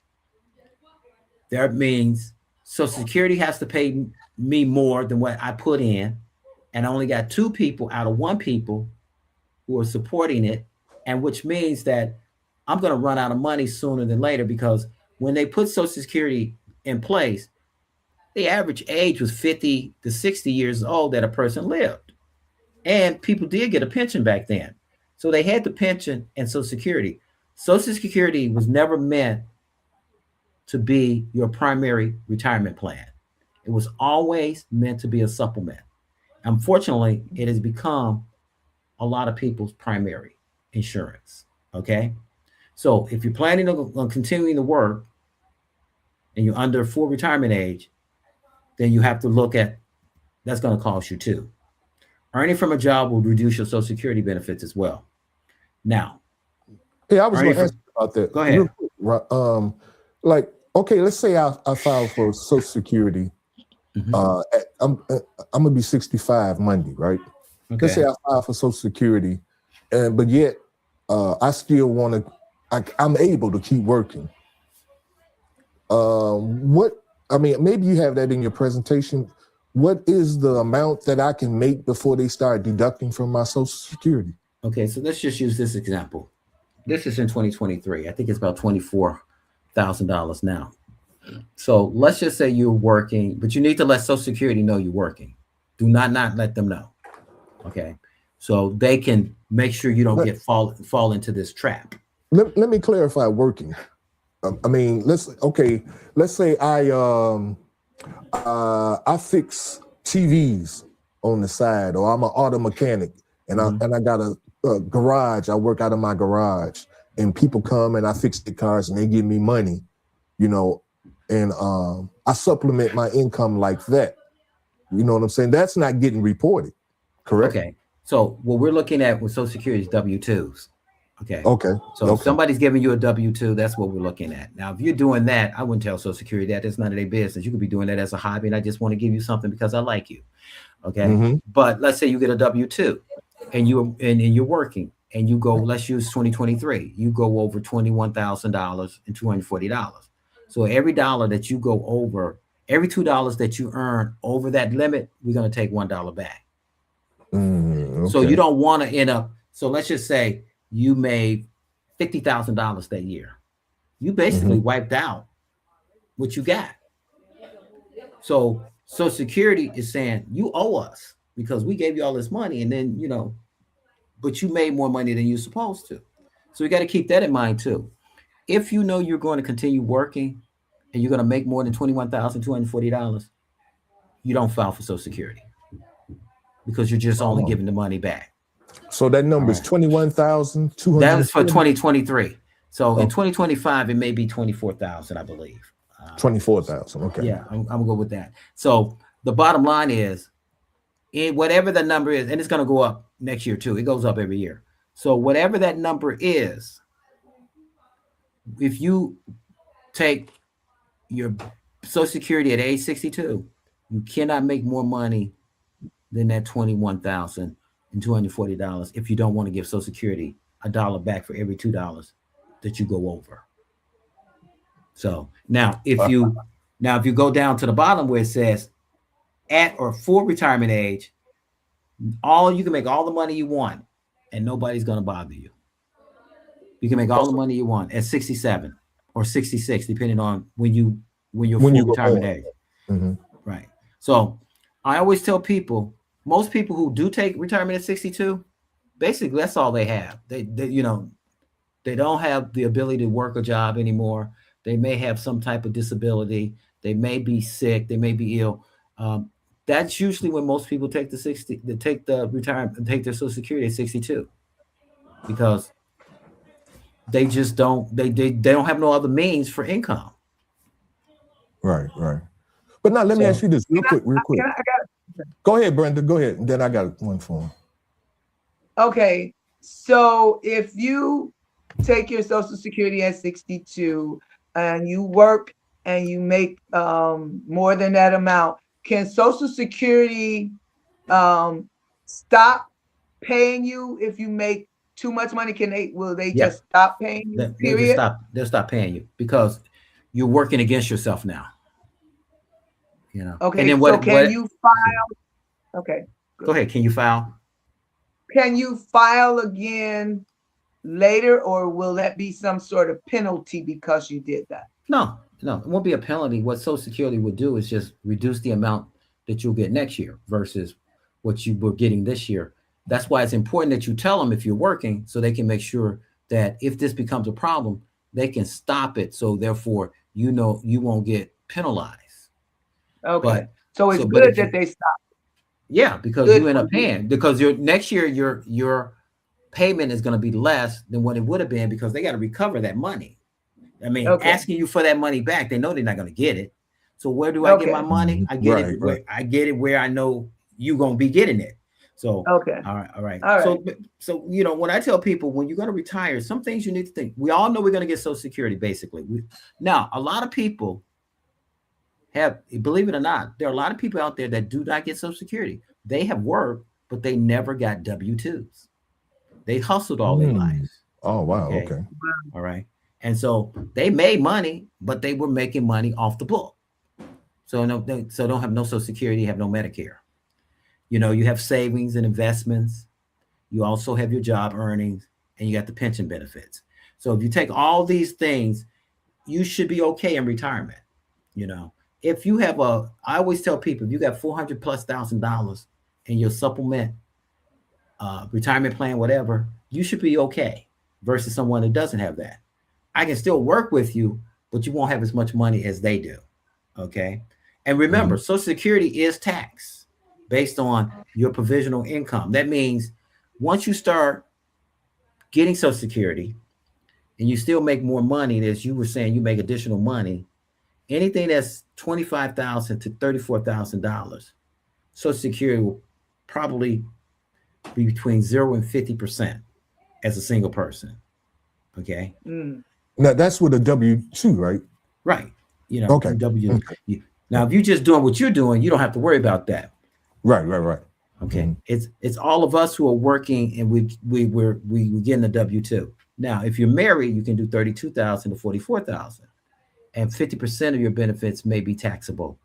That means Social Security has to pay me more than what I put in. And I only got 2 people out of 1 people who are supporting it. And which means that I'm going to run out of money sooner than later, because when they put Social Security in place, the average age was 50 to 60 years old that a person lived. And people did get a pension back then. So they had the pension and Social Security. Social Security was never meant to be your primary retirement plan. It was always meant to be a supplement. Unfortunately, it has become a lot of people's primary insurance. Okay. So if you're planning on continuing to work and you're under full retirement age, then you have to look at that's going to cost you too. Earning from a job will reduce your Social Security benefits as well. Now, I was going to ask you about that. Go ahead. Okay, let's say I filed for Social Security. I'm gonna be 65 Monday, right? Okay. Let's say I filed for Social Security, but yet I still want to. I'm able to keep working. Maybe you have that in your presentation. What is the amount that I can make before they start deducting from my Social Security? Okay, so let's just use this example. This is in 2023. I think it's about $24,000 now. So let's just say you're working, but you need to let Social Security know you're working. Do not let them know. Okay, so they can make sure you don't fall into this trap. Let me clarify working. Let's say I fix TVs on the side, or I'm an auto mechanic, and I got a garage. I work out of my garage, and people come and I fix the cars, and they give me money, and I supplement my income like that. You know what I'm saying? That's not getting reported, correct? Okay. So what we're looking at with Social Security is W-2s. Okay. So if somebody's giving you a W-2, that's what we're looking at. Now, if you're doing that, I wouldn't tell Social Security that. It's none of their business. You could be doing that as a hobby, and I just want to give you something because I like you. Okay. Mm-hmm. But let's say you get a W-2 and you're working, and you go, let's use 2023. You go over $21,000 and $240. So every dollar that you go over, every $2 that you earn over that limit, we're going to take $1 back. Okay. So you don't want to end up. So let's just say you made $50,000 that year. You basically wiped out what you got. So Social Security is saying you owe us because we gave you all this money, and then but you made more money than you're supposed to. So you got to keep that in mind too. If you know you're going to continue working and you're going to make more than $21,240, you don't file for Social Security because you're just only giving the money back. So that number is 21,200. That was for 2023. So in 2025, it may be 24,000, I believe. 24,000. Okay. Yeah, I'm gonna go with that. So the bottom line is, whatever the number is, and it's gonna go up next year too. It goes up every year. So whatever that number is, if you take your Social Security at age 62, you cannot make more money than that $21,240 if you don't want to give Social Security $1 back for every $2 that you go over. So now if you go down to the bottom where it says at or full retirement age, you can make all the money you want and nobody's going to bother you. You can make all the money you want at 67 or 66, depending on when you're full retirement age. Mm-hmm. Right. So I always tell people, most people who do take retirement at 62, basically that's all they have. They don't have the ability to work a job anymore. They may have some type of disability. They may be sick. They may be ill. That's usually when most people take the retirement and take their Social Security at 62, because they just don't. They don't have no other means for income. Right. But now let me ask you this real quick. Go ahead, Brenda. Go ahead. And then I got one for him. Okay. So if you take your Social Security at 62 and you work and you make more than that amount, can Social Security stop paying you if you make too much money? Will they just stop paying you? They'll stop paying you because you're working against yourself now. Okay. And then you file? Okay. Go ahead. Can you file? Can you file again later, or will that be some sort of penalty because you did that? No, it won't be a penalty. What Social Security would do is just reduce the amount that you'll get next year versus what you were getting this year. That's why it's important that you tell them if you're working, so they can make sure that if this becomes a problem, they can stop it. So therefore, you won't get penalized. Okay. So it's good that they stop. Yeah, because you end up paying, because next year your payment is going to be less than what it would have been, because they got to recover that money. I mean, asking you for that money back, they know they're not going to get it. So where do I get my money? I get it. I get it where I know you're going to be getting it. So all right. So when I tell people, when you're going to retire, some things you need to think. We all know we're going to get Social Security, basically. Now, a lot of people believe it or not, there are a lot of people out there that do not get Social Security. They have worked, but they never got W-2s. They hustled all their lives. Oh, wow. Okay. All right. And so they made money, but they were making money off the book. So don't have no Social Security, have no Medicare. You have savings and investments. You also have your job earnings, and you got the pension benefits. So if you take all these things, you should be okay in retirement. If you have I always tell people, if you got $400,000+ in your supplement, retirement plan, whatever, you should be okay versus someone that doesn't have that. I can still work with you, but you won't have as much money as they do. Okay. And remember, Social Security is taxed based on your provisional income. That means once you start getting Social Security and you still make more money, as you were saying, you make additional money, anything that's $25,000 to $34,000, Social Security will probably be between 0 and 50% as a single person. Okay. Now that's with a W-2, right? Right. Okay. Now, if you're just doing what you're doing, you don't have to worry about that. Right. Okay. It's all of us who are working, and we're getting a W-2. Now, if you're married, you can do $32,000 to $44,000, and 50% of your benefits may be taxable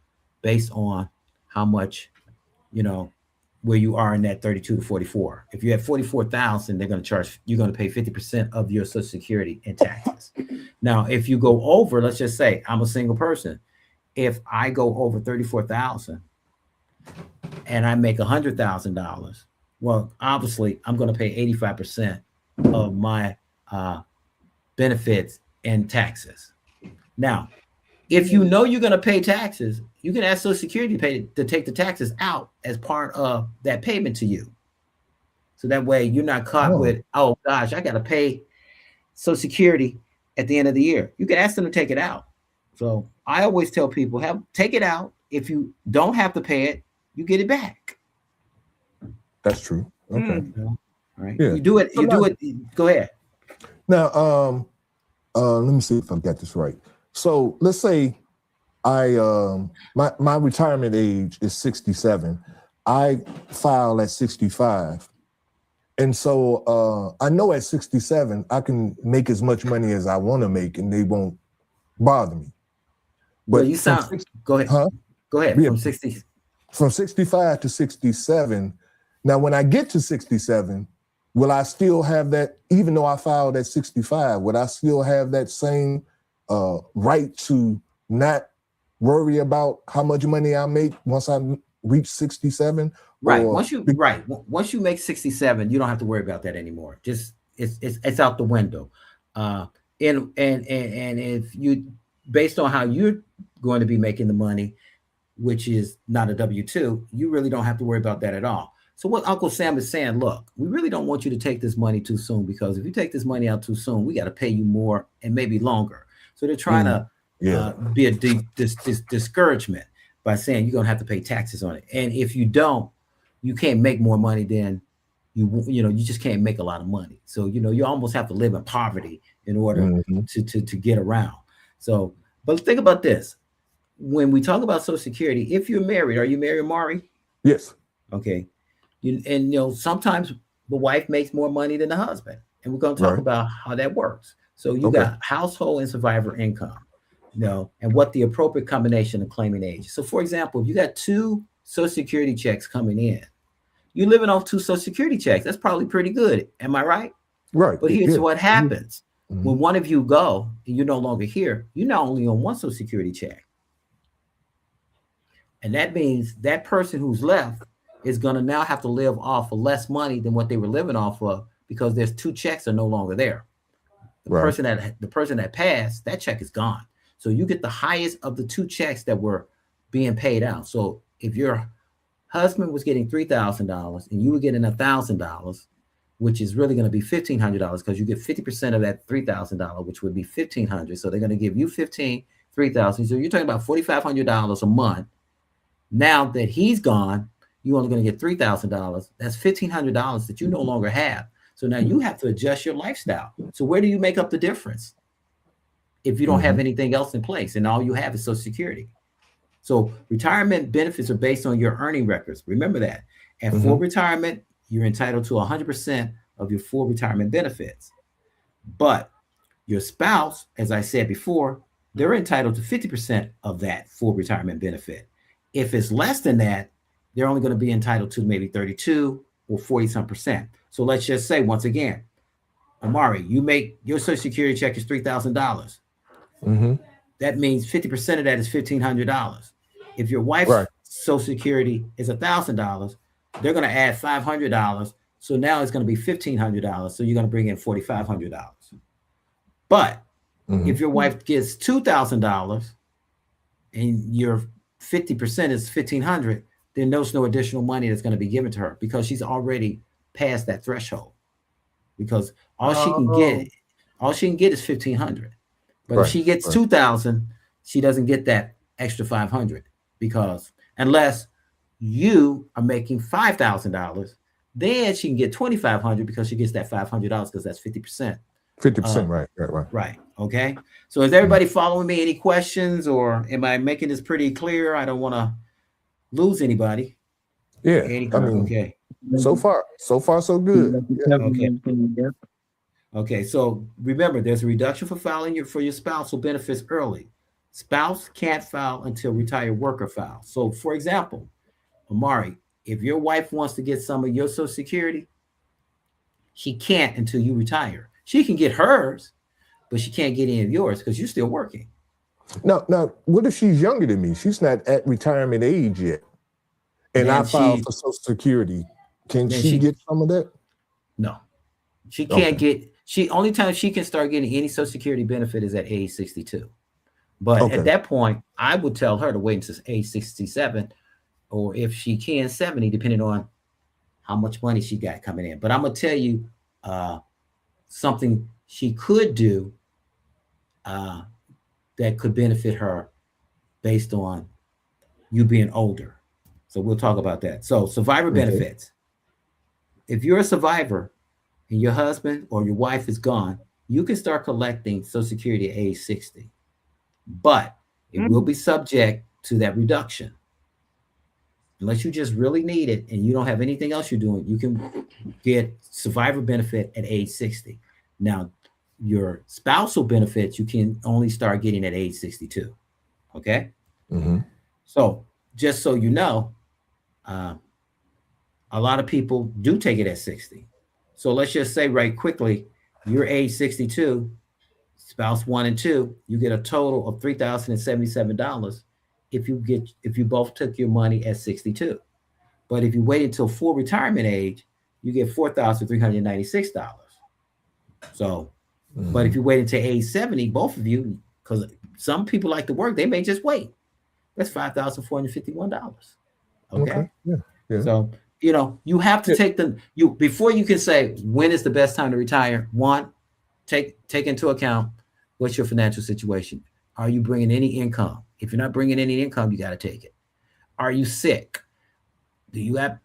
based on how much, where you are in that 32 to 44. If you have 44,000, you're going to pay 50% of your Social Security in taxes. Now, if you go over, let's just say I'm a single person. If I go over 34,000 and I make $100,000, Well, obviously, I'm going to pay 85% of my benefits and taxes. Now, if you know you're going to pay taxes, you can ask Social Security to take the taxes out as part of that payment to you. So that way you're not caught with, oh gosh, I got to pay Social Security at the end of the year. You can ask them to take it out. So I always tell people, take it out. If you don't have to pay it, you get it back. That's true. Okay. All right. Yeah. You do it. Go ahead. Now, let me see if I got this right. So let's say my retirement age is 67. I file at 65. And so I know at 67, I can make as much money as I want to make and they won't bother me. But well, you sound, go ahead. Huh? Go ahead. Yeah. From 65 to 67. Now, when I get to 67, will I still have that, even though I filed at 65, would I still have that same right to not worry about how much money I make once I reach 67? Right. Once you make 67, you don't have to worry about that anymore. Just it's out the window. And if you, based on how you're going to be making the money, which is not a W-2, you really don't have to worry about that at all. So what Uncle Sam is saying, look, we really don't want you to take this money too soon, because if you take this money out too soon, we got to pay you more and maybe longer. So they're trying to be a discouragement by saying you're going to have to pay taxes on it. And if you don't, you can't make more money than you just can't make a lot of money. So, you almost have to live in poverty in order to get around. So, but think about this. When we talk about Social Security, if you're married, are you married, Omari? Yes. Okay. Sometimes the wife makes more money than the husband. And we're going to talk about how that works. So you got household and survivor income, and what the appropriate combination of claiming age. So for example, if you got 2 Social Security checks coming in, you're living off 2 Social Security checks. That's probably pretty good. Am I right? Right. But here's what happens. When one of you go and you're no longer here, you're not only on 1 Social Security check. And that means that person who's left is going to now have to live off of less money than what they were living off of, because there's 2 checks are no longer there. The person that passed, that check is gone. So you get the highest of the 2 checks that were being paid out. So if your husband was getting $3,000 and you were getting $1,000, which is really going to be $1,500, because you get 50% of that $3,000, which would be $1,500. So they're going to give you $3,000. So you're talking about $4,500 a month. Now that he's gone, you're only going to get $3,000. That's $1,500 that you no longer have. So now you have to adjust your lifestyle. So where do you make up the difference if you don't have anything else in place and all you have is Social Security? So retirement benefits are based on your earning records. Remember that. At full retirement, you're entitled to 100% of your full retirement benefits. But your spouse, as I said before, they're entitled to 50% of that full retirement benefit. If it's less than that, they're only going to be entitled to maybe 32 or 40-some%. So let's just say, once again, Omari, you make your Social Security check is $3,000. That means 50% of that is $1,500. If your wife's Social Security is $1,000, they're going to add $500. So now it's going to be $1,500. So you're going to bring in $4,500. But if your wife gets $2,000 and your 50% is $1,500, then there's no additional money that's going to be given to her, because she's already past that threshold. Because all she can get is $1,500. But if she gets $2,000, she doesn't get that extra $500, because unless you are making $5,000, then she can get $2,500, because she gets that $500, because that's 50%. 50%, right. Okay. So is everybody following me? Any questions, or am I making this pretty clear? I don't want to lose anybody. Yeah. Okay. So far, so good. Yeah. Okay. So remember, there's a reduction for filing for your spousal benefits early. Spouse can't file until retired worker files. So for example, Omari, if your wife wants to get some of your Social Security, she can't until you retire. She can get hers, but she can't get any of yours because you're still working. Now, what if she's younger than me? She's not at retirement age yet. And I filed for Social Security Can she get some of that? No, she can't get. Only time she can start getting any Social Security benefit is at age 62. But at that point, I would tell her to wait until age 67, or if she can 70, depending on how much money she got coming in. But I'm gonna tell you something she could do that could benefit her based on you being older. So we'll talk about that. So survivor benefits. If you're a survivor and your husband or your wife is gone, you can start collecting Social Security at age 60, but it will be subject to that reduction. Unless you just really need it and you don't have anything else you're doing, you can get survivor benefit at age 60. Now, your spousal benefits, you can only start getting at age 62. Okay? So just so you know, a lot of people do take it at 60. So let's just say right quickly, you're age 62, spouse 1 and 2, you get a total of $3,077 if you both took your money at 62. But if you wait until full retirement age, you get $4,396. So, but if you wait until age 70, both of you, because some people like to work, they may just wait. That's $5,451. Okay. Yeah. So, you have to take before you can say when is the best time to retire. One, take into account what's your financial situation. Are you bringing any income? If you're not bringing any income, you got to take it. Are you sick? Do you have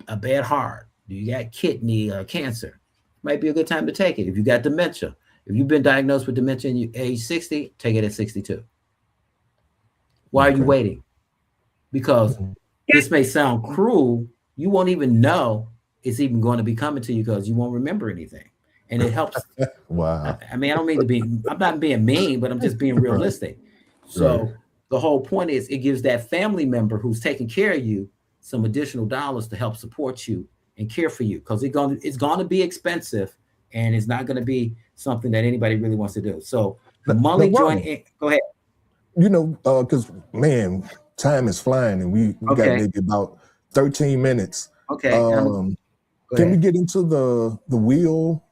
a bad heart? Do you got kidney cancer? Might be a good time to take it. If you got dementia, if you've been diagnosed with dementia and you're age 60, take it at 62. Why are you waiting? Because this may sound cruel. You won't even know it's even going to be coming to you because you won't remember anything. And it helps. Wow. I mean, I don't mean to be, I'm not being mean, but I'm just being realistic. So the whole point is it gives that family member who's taking care of you some additional dollars to help support you and care for you, because it's going to be expensive and it's not going to be something that anybody really wants to do. So the monthly joint, go ahead. Because man, time is flying and we got maybe about 13 minutes. Okay. Can we get into the will,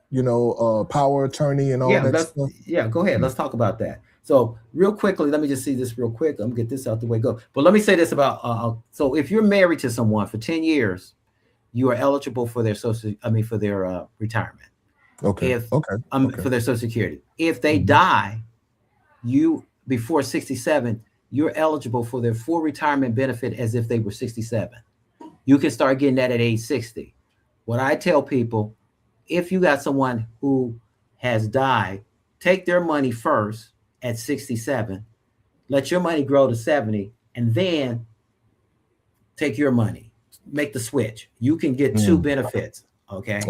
power attorney and all that stuff? Yeah, go ahead. Let's talk about that. So real quickly, let me just see this real quick. I'm gonna get this out the way. Go. But let me say this about so if you're married to someone for 10 years, you are eligible for their retirement. Okay. For their Social Security. If they die, before 67, you're eligible for their full retirement benefit as if they were 67. You can start getting that at age 60. What I tell people, if you got someone who has died, take their money first at 67, let your money grow to 70, and then take your money, make the switch. You can get two benefits. Okay.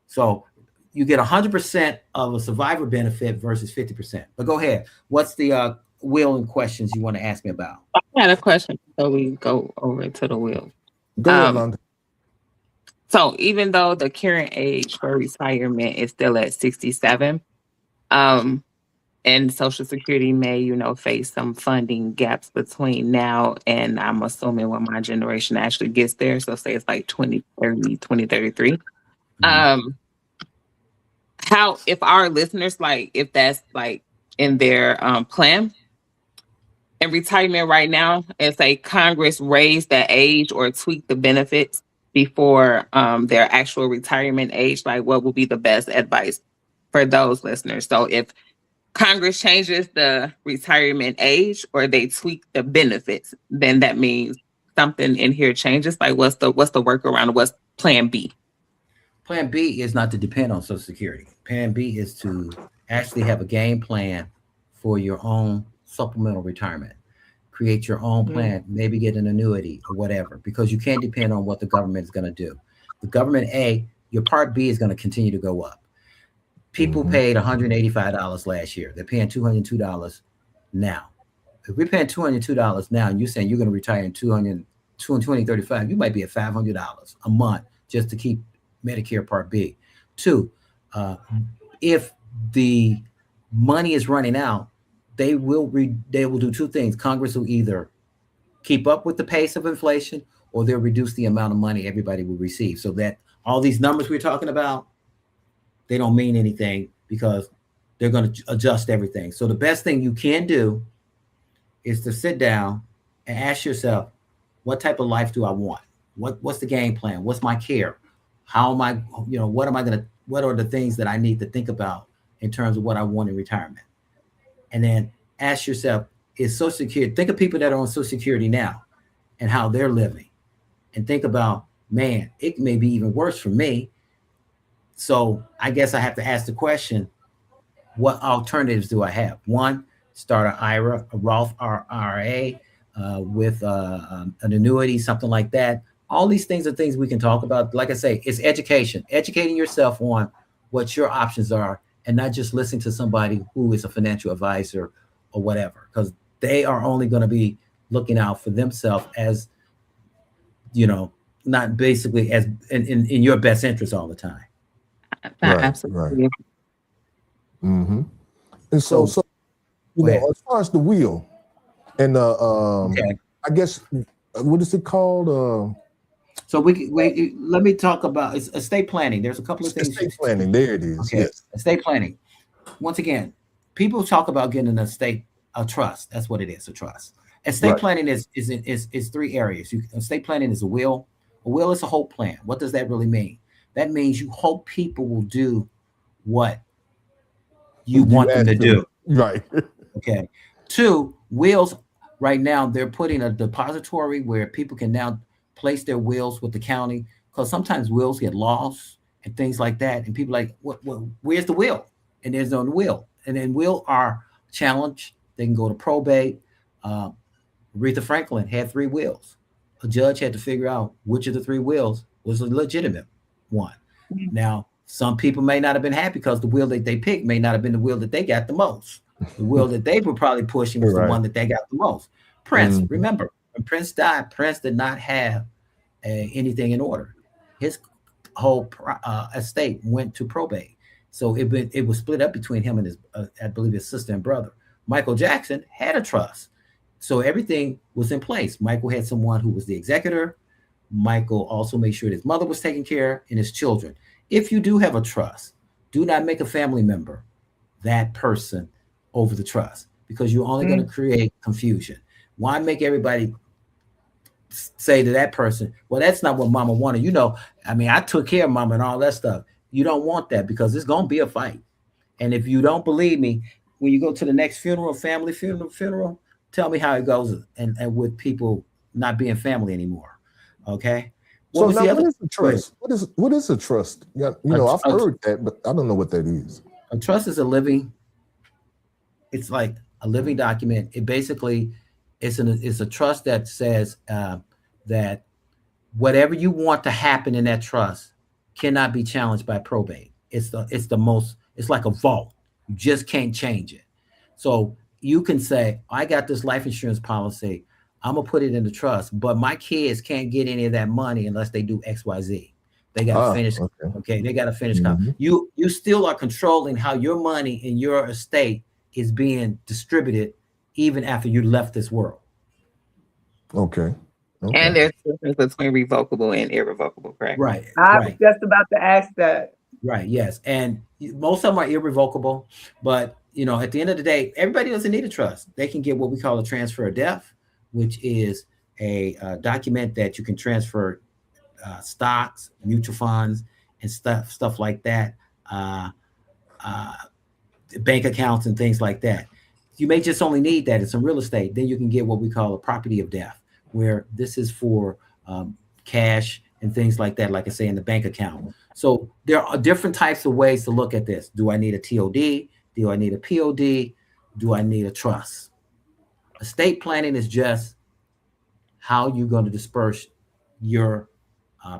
So you get 100% of a survivor benefit versus 50%. But go ahead. What's the will and questions you want to ask me about? I had a question, so we go over to the will. Go ahead, Londa. So even though the current age for retirement is still at 67, and Social Security may, face some funding gaps between now and I'm assuming when my generation actually gets there. So say it's like 2030, 2033. How, if our listeners, if that's in their plan and retirement right now, and say Congress raised that age or tweak the benefits before their actual retirement age, what would be the best advice for those listeners? So if Congress changes the retirement age or they tweak the benefits, then that means something in here changes. What's the workaround? What's plan B? Plan B is not to depend on Social Security. Plan B is to actually have a game plan for your own supplemental retirement. Create your own plan, maybe get an annuity or whatever, because you can't depend on what the government is going to do. The government, your Part B is going to continue to go up. People paid $185 last year. They're paying $202 now. If we're paying $202 now and you're saying you're going to retire in 2035, you might be at $500 a month just to keep Medicare Part B. Two, if the money is running out, they will do two things. Congress will either keep up with the pace of inflation or they'll reduce the amount of money everybody will receive. So that all these numbers we're talking about, they don't mean anything because they're going to adjust everything. So the best thing you can do is to sit down and ask yourself, what type of life do I want? What's the game plan? What's my care? How am I, what are the things that I need to think about in terms of what I want in retirement? And then ask yourself, is Social Security, think of people that are on Social Security now and how they're living. And think about, man, it may be even worse for me. So I guess I have to ask the question, what alternatives do I have? One, start an IRA, a Roth IRA with an annuity, something like that. All these things are things we can talk about. Like I say, it's education, educating yourself on what your options are and not just listening to somebody who is a financial advisor or whatever, because they are only going to be looking out for themselves as, not basically as in your best interest all the time. Absolutely. Right. Mm-hmm. And so as far as the will and Okay. I guess what is it called? So let me talk about estate planning. There's a couple of things. Estate planning. There it is. Okay. Yes. Estate planning. Once again, people talk about getting a trust. That's what it is, a trust. Estate planning is three areas. Estate planning is a will. A will is a hope plan. What does that really mean? That means you hope people will do what you want them to do. Right. Okay. Two, wills, right now, they're putting a depository where people can now place their wills with the county, because sometimes wills get lost and things like that. And people like, where's the will? And there's no will. And then will are challenged. They can go to probate. Aretha Franklin had 3 wills. A judge had to figure out which of the 3 wills was a legitimate one. Mm-hmm. Now, some people may not have been happy because the will that they picked may not have been the will that they got the most. The will that they were probably pushing was the one that they got the most. Prince, remember, when Prince died, Prince did not have anything in order. His whole estate went to probate. So it was split up between him and his, I believe, his sister and brother. Michael Jackson had a trust. So everything was in place. Michael had someone who was the executor. Michael also made sure his mother was taken care of and his children. If you do have a trust, do not make a family member that person over the trust, because you're only going to create confusion. Why make everybody say to that person, well, that's not what mama wanted. I took care of mama and all that stuff. You don't want that, because it's going to be a fight. And if you don't believe me, when you go to the next family funeral, tell me how it goes and with people not being family anymore. Okay. What is a trust? What is a trust? Yeah, I've heard that, but I don't know what that is. A trust is it's like a living document. It basically it's a trust that says that whatever you want to happen in that trust cannot be challenged by probate. It's like a vault. You just can't change it. So you can say, I got this life insurance policy. I'm gonna put it in the trust, but my kids can't get any of that money unless they do XYZ. They got to finish. Okay. They got to finish. You still are controlling how your money in your estate is being distributed, even after you left this world. Okay. And there's a difference between revocable and irrevocable, correct? Right. I was just about to ask that. Right. Yes. And most of them are irrevocable, but at the end of the day, everybody doesn't need a trust. They can get what we call a transfer of death, which is a document that you can transfer stocks, mutual funds, and stuff like that, bank accounts and things like that. You may just only need that in some real estate. Then you can get what we call a property of death, where this is for cash and things like that, like I say, in the bank account. So there are different types of ways to look at this. Do I need a TOD? Do I need a POD? Do I need a trust? Estate planning is just how you're going to disperse your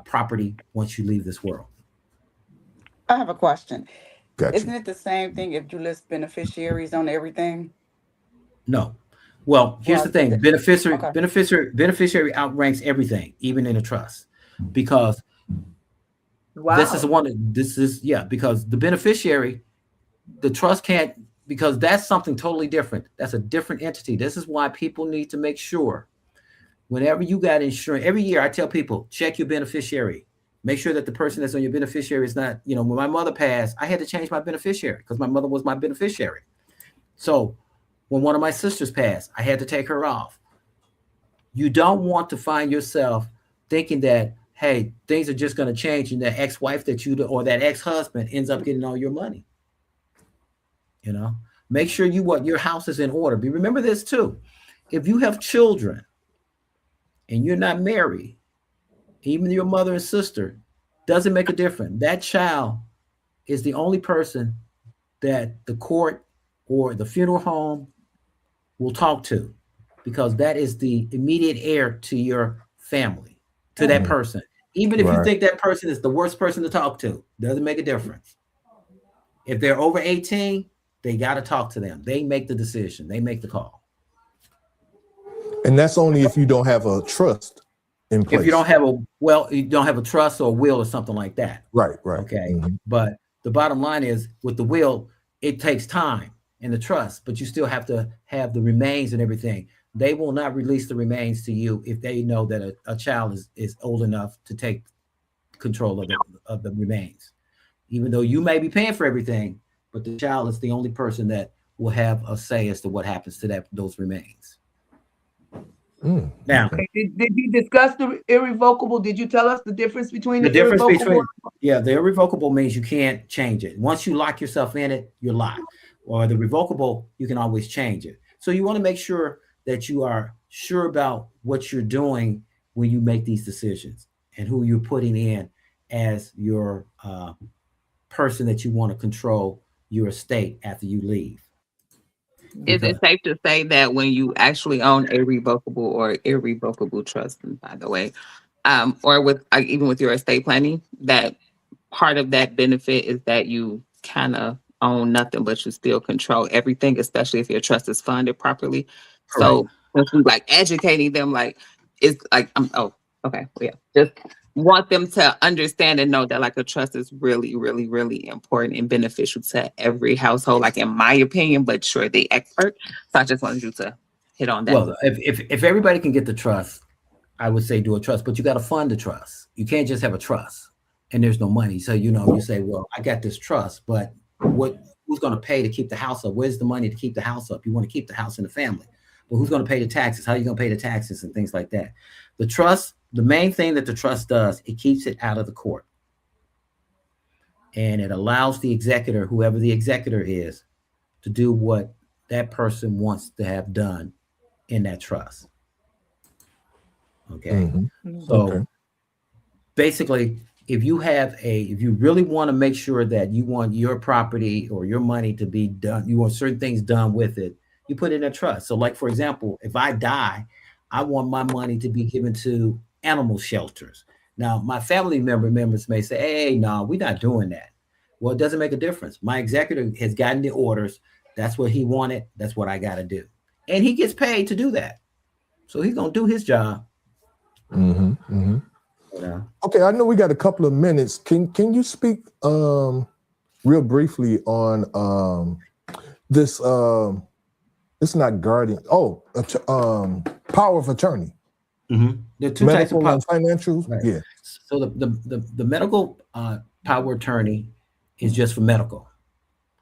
property once you leave this world. I have a question. Gotcha. Isn't it the same thing if you list beneficiaries on everything? No. Well, here's the thing. Beneficiary outranks everything, even in a trust, because because the beneficiary, the trust can't, because that's something totally different. That's a different entity. This is why people need to make sure whenever you got insurance, every year I tell people, check your beneficiary. Make sure that the person that's on your beneficiary is not, when my mother passed, I had to change my beneficiary because my mother was my beneficiary. So when one of my sisters passed, I had to take her off. You don't want to find yourself thinking that, hey, things are just going to change and that ex-wife or that ex-husband ends up getting all your money. Make sure your house is in order. But remember this too. If you have children and you're not married, even your mother and sister, doesn't make a difference. That child is the only person that the court or the funeral home will talk to, because that is the immediate heir to your family, to that person. Even if you think that person is the worst person to talk to, doesn't make a difference. If they're over 18, they got to talk to them. They make the decision. They make the call. And that's only if you don't have a trust in place. If you don't have a trust or a will or something like that. Right. Okay. But the bottom line is, with the will, it takes time, and the trust, but you still have to have the remains and everything. They will not release the remains to you if they know that a child is old enough to take control of the remains. Even though you may be paying for everything, but the child is the only person that will have a say as to what happens to those remains. Now, did you discuss the irrevocable? Did you tell us the difference between the difference irrevocable? The irrevocable means you can't change it. Once you lock yourself in it, you're locked. Or the revocable, you can always change it. So you want to make sure that you are sure about what you're doing when you make these decisions and who you're putting in as your person that you want to control your estate after you leave. Is it safe to say that when you actually own a revocable or irrevocable trust, by the way, or with even with your estate planning, that part of that benefit is that you kind of own nothing, but you still control everything, especially if your trust is funded properly? Correct. So if we educating them, it's just want them to understand and know that a trust is really, really, really important and beneficial to every household, in my opinion, but you're the expert. So I just wanted you to hit on that. Well, if everybody can get the trust, I would say do a trust, but you got to fund the trust. You can't just have a trust and there's no money. So, you say, well, I got this trust, but who's going to pay to keep the house up? Where's the money to keep the house up? You want to keep the house in the family, but who's going to pay the taxes? How are you going to pay the taxes and things like that? The trust, the main thing that the trust does, it keeps it out of the court. And it allows the executor, whoever the executor is, to do what that person wants to have done in that trust. Okay. So basically, if you really want to make sure that you want your property or your money to be done, you want certain things done with it, you put it in a trust. So for example, if I die, I want my money to be given to animal shelters. Now, my family members may say, hey, no, we're not doing that. Well, it doesn't make a difference. My executor has gotten the orders. That's what he wanted. That's what I got to do. And he gets paid to do that. So he's going to do his job. Okay, I know we got a couple of minutes. Can you speak real briefly on this? It's not guardian. Power of attorney. There are two types of medical and financial. Right. Yeah. So the medical power of attorney is just for medical.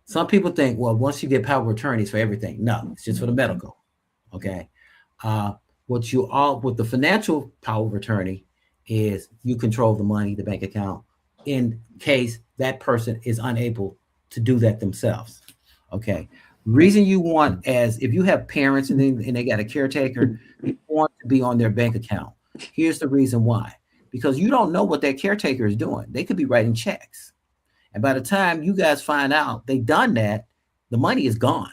Some people think, well, once you get power of attorney, it's for everything. No, it's just for the medical. Okay. With the financial power of attorney is you control the money, the bank account, in case that person is unable to do that themselves. Okay. Reason you want, as if you have parents and they got a caretaker, you want to be on their bank account. Here's the reason why. Because you don't know what that caretaker is doing. They could be writing checks. And by the time you guys find out they've done that, the money is gone.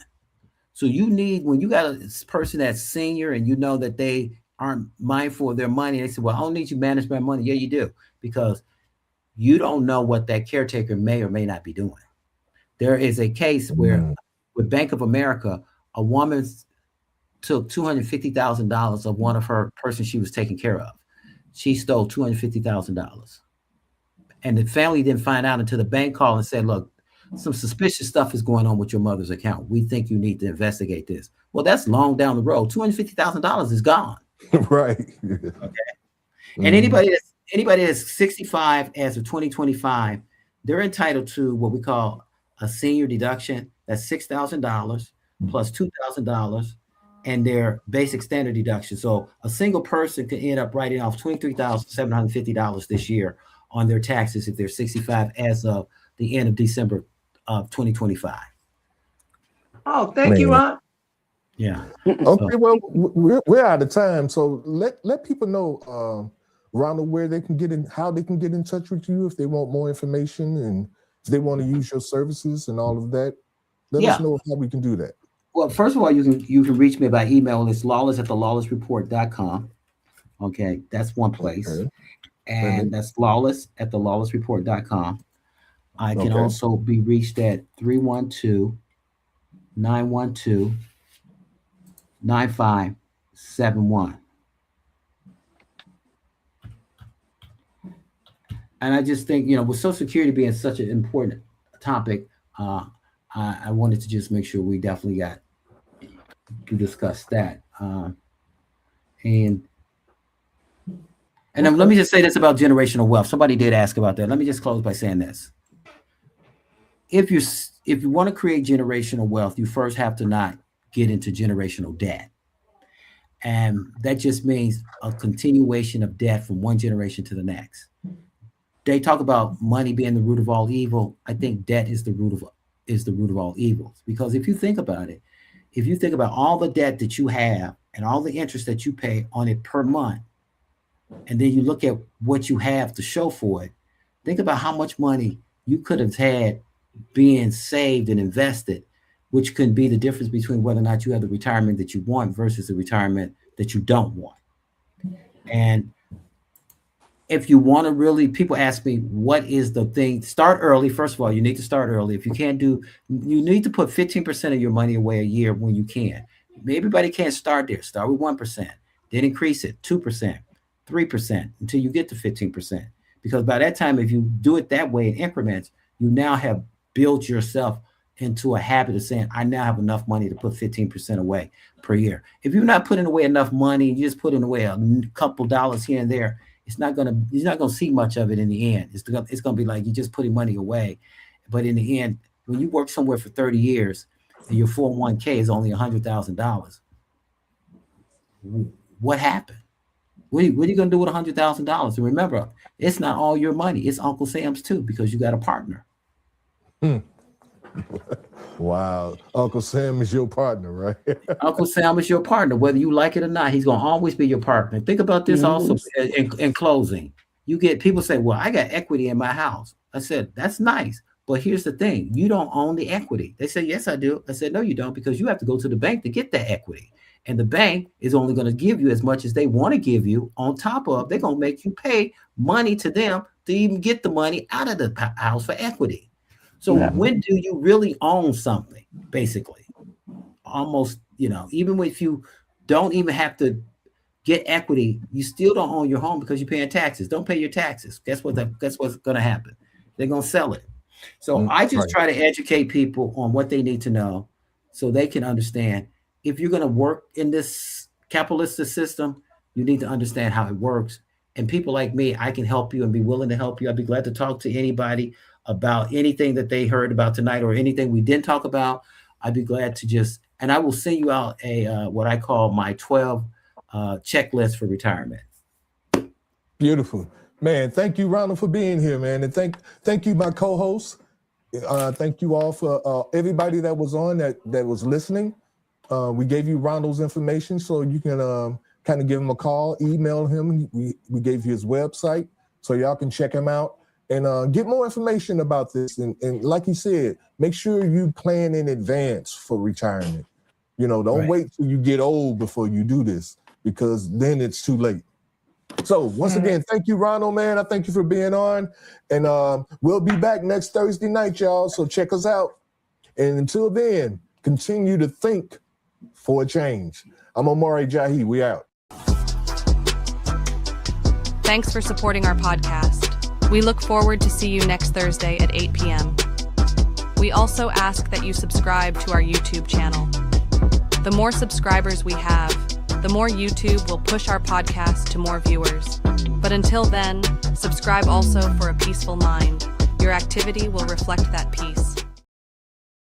So when you got a person that's senior and you know that they aren't mindful of their money, they say, well, I don't need you to manage my money. Yeah, you do. Because you don't know what that caretaker may or may not be doing. There is a case where with Bank of America, a woman took $250,000 of one of her persons she was taking care of. She stole $250,000. And the family didn't find out until the bank called and said, look, some suspicious stuff is going on with your mother's account. We think you need to investigate this. Well, that's long down the road. $250,000 is gone. Right. Okay. And anybody that's 65 as of 2025, they're entitled to what we call a senior deduction. That's $6,000 plus $2,000 and their basic standard deduction. So a single person could end up writing off $23,750 this year on their taxes if they're 65 as of the end of December of 2025. Oh, thank you, Ron. Yeah. Okay, well, we're out of time. So let people know, Ronald, where they can get in, how they can get in touch with you if they want more information and if they want to use your services and all of that. Let us know how we can do that. Well, first of all, you can reach me by email. It's lawless@thelawlessreport.com. Okay, that's one place. Okay. And that's lawless@thelawlessreport.com. I can also be reached at 312-912-9571. And I just think, with Social Security being such an important topic, I wanted to just make sure we definitely got to discuss that. And then let me just say this about generational wealth. Somebody did ask about that. Let me just close by saying this. If you want to create generational wealth, you first have to not get into generational debt. And that just means a continuation of debt from one generation to the next. They talk about money being the root of all evil. I think debt is the root of all evils. Because if you think about it, if you think about all the debt that you have and all the interest that you pay on it per month, and then you look at what you have to show for it, think about how much money you could have had being saved and invested, which could be the difference between whether or not you have the retirement that you want versus the retirement that you don't want. And if you want to really, people ask me, what is the thing? Start early. First of all, you need to start early. If you can't you need to put 15% of your money away a year when you can. Everybody can't start there. Start with 1%, then increase it, 2%, 3% until you get to 15%. Because by that time, if you do it that way in increments, you now have built yourself into a habit of saying, I now have enough money to put 15% away per year. If you're not putting away enough money, you're just putting away a couple dollars here and there, you're not gonna see much of it in the end. It's gonna be like you're just putting money away. But in the end, when you work somewhere for 30 years and your 401k is only $100,000, what happened? What are you gonna do with $100,000? And remember, it's not all your money. It's Uncle Sam's too, because you got a partner. Wow. Uncle Sam is your partner, right? Uncle Sam is your partner. Whether you like it or not, he's going to always be your partner. Think about this also in closing. You get people say, well, I got equity in my house. I said, that's nice. But here's the thing. You don't own the equity. They say, yes, I do. I said, no, you don't, because you have to go to the bank to get that equity. And the bank is only going to give you as much as they want to give you. On top of, they're going to make you pay money to them to even get the money out of the house for equity. So when do you really own something, basically? Almost, even if you don't even have to get equity, you still don't own your home because you're paying taxes. Don't pay your taxes. Guess what's going to happen? They're going to sell it. So I just try to educate people on what they need to know so they can understand. If you're going to work in this capitalistic system, you need to understand how it works. And people like me, I can help you and be willing to help you. I'd be glad to talk to anybody about anything that they heard about tonight or anything we didn't talk about. I'd be glad to and I will send you out a what I call my 12 checklist for retirement. Beautiful, man. Thank you, Ronald, for being here, man, and thank you, my co-hosts. Thank you all for everybody that was on that was listening. We gave you Ronald's information so you can kind of give him a call, email him. We gave you his website so y'all can check him out. And get more information about this. And like he said, make sure you plan in advance for retirement. Don't wait till you get old before you do this, because then it's too late. So once again, thank you, Ronald, man. I thank you for being on. And we'll be back next Thursday night, y'all. So check us out. And until then, continue to think for a change. I'm OMARI JAHI. We out. Thanks for supporting our podcast. We look forward to see you next Thursday at 8 p.m. We also ask that you subscribe to our YouTube channel. The more subscribers we have, The more YouTube will push our podcast to more viewers. But until then, subscribe also for a peaceful mind. Your activity will reflect that peace.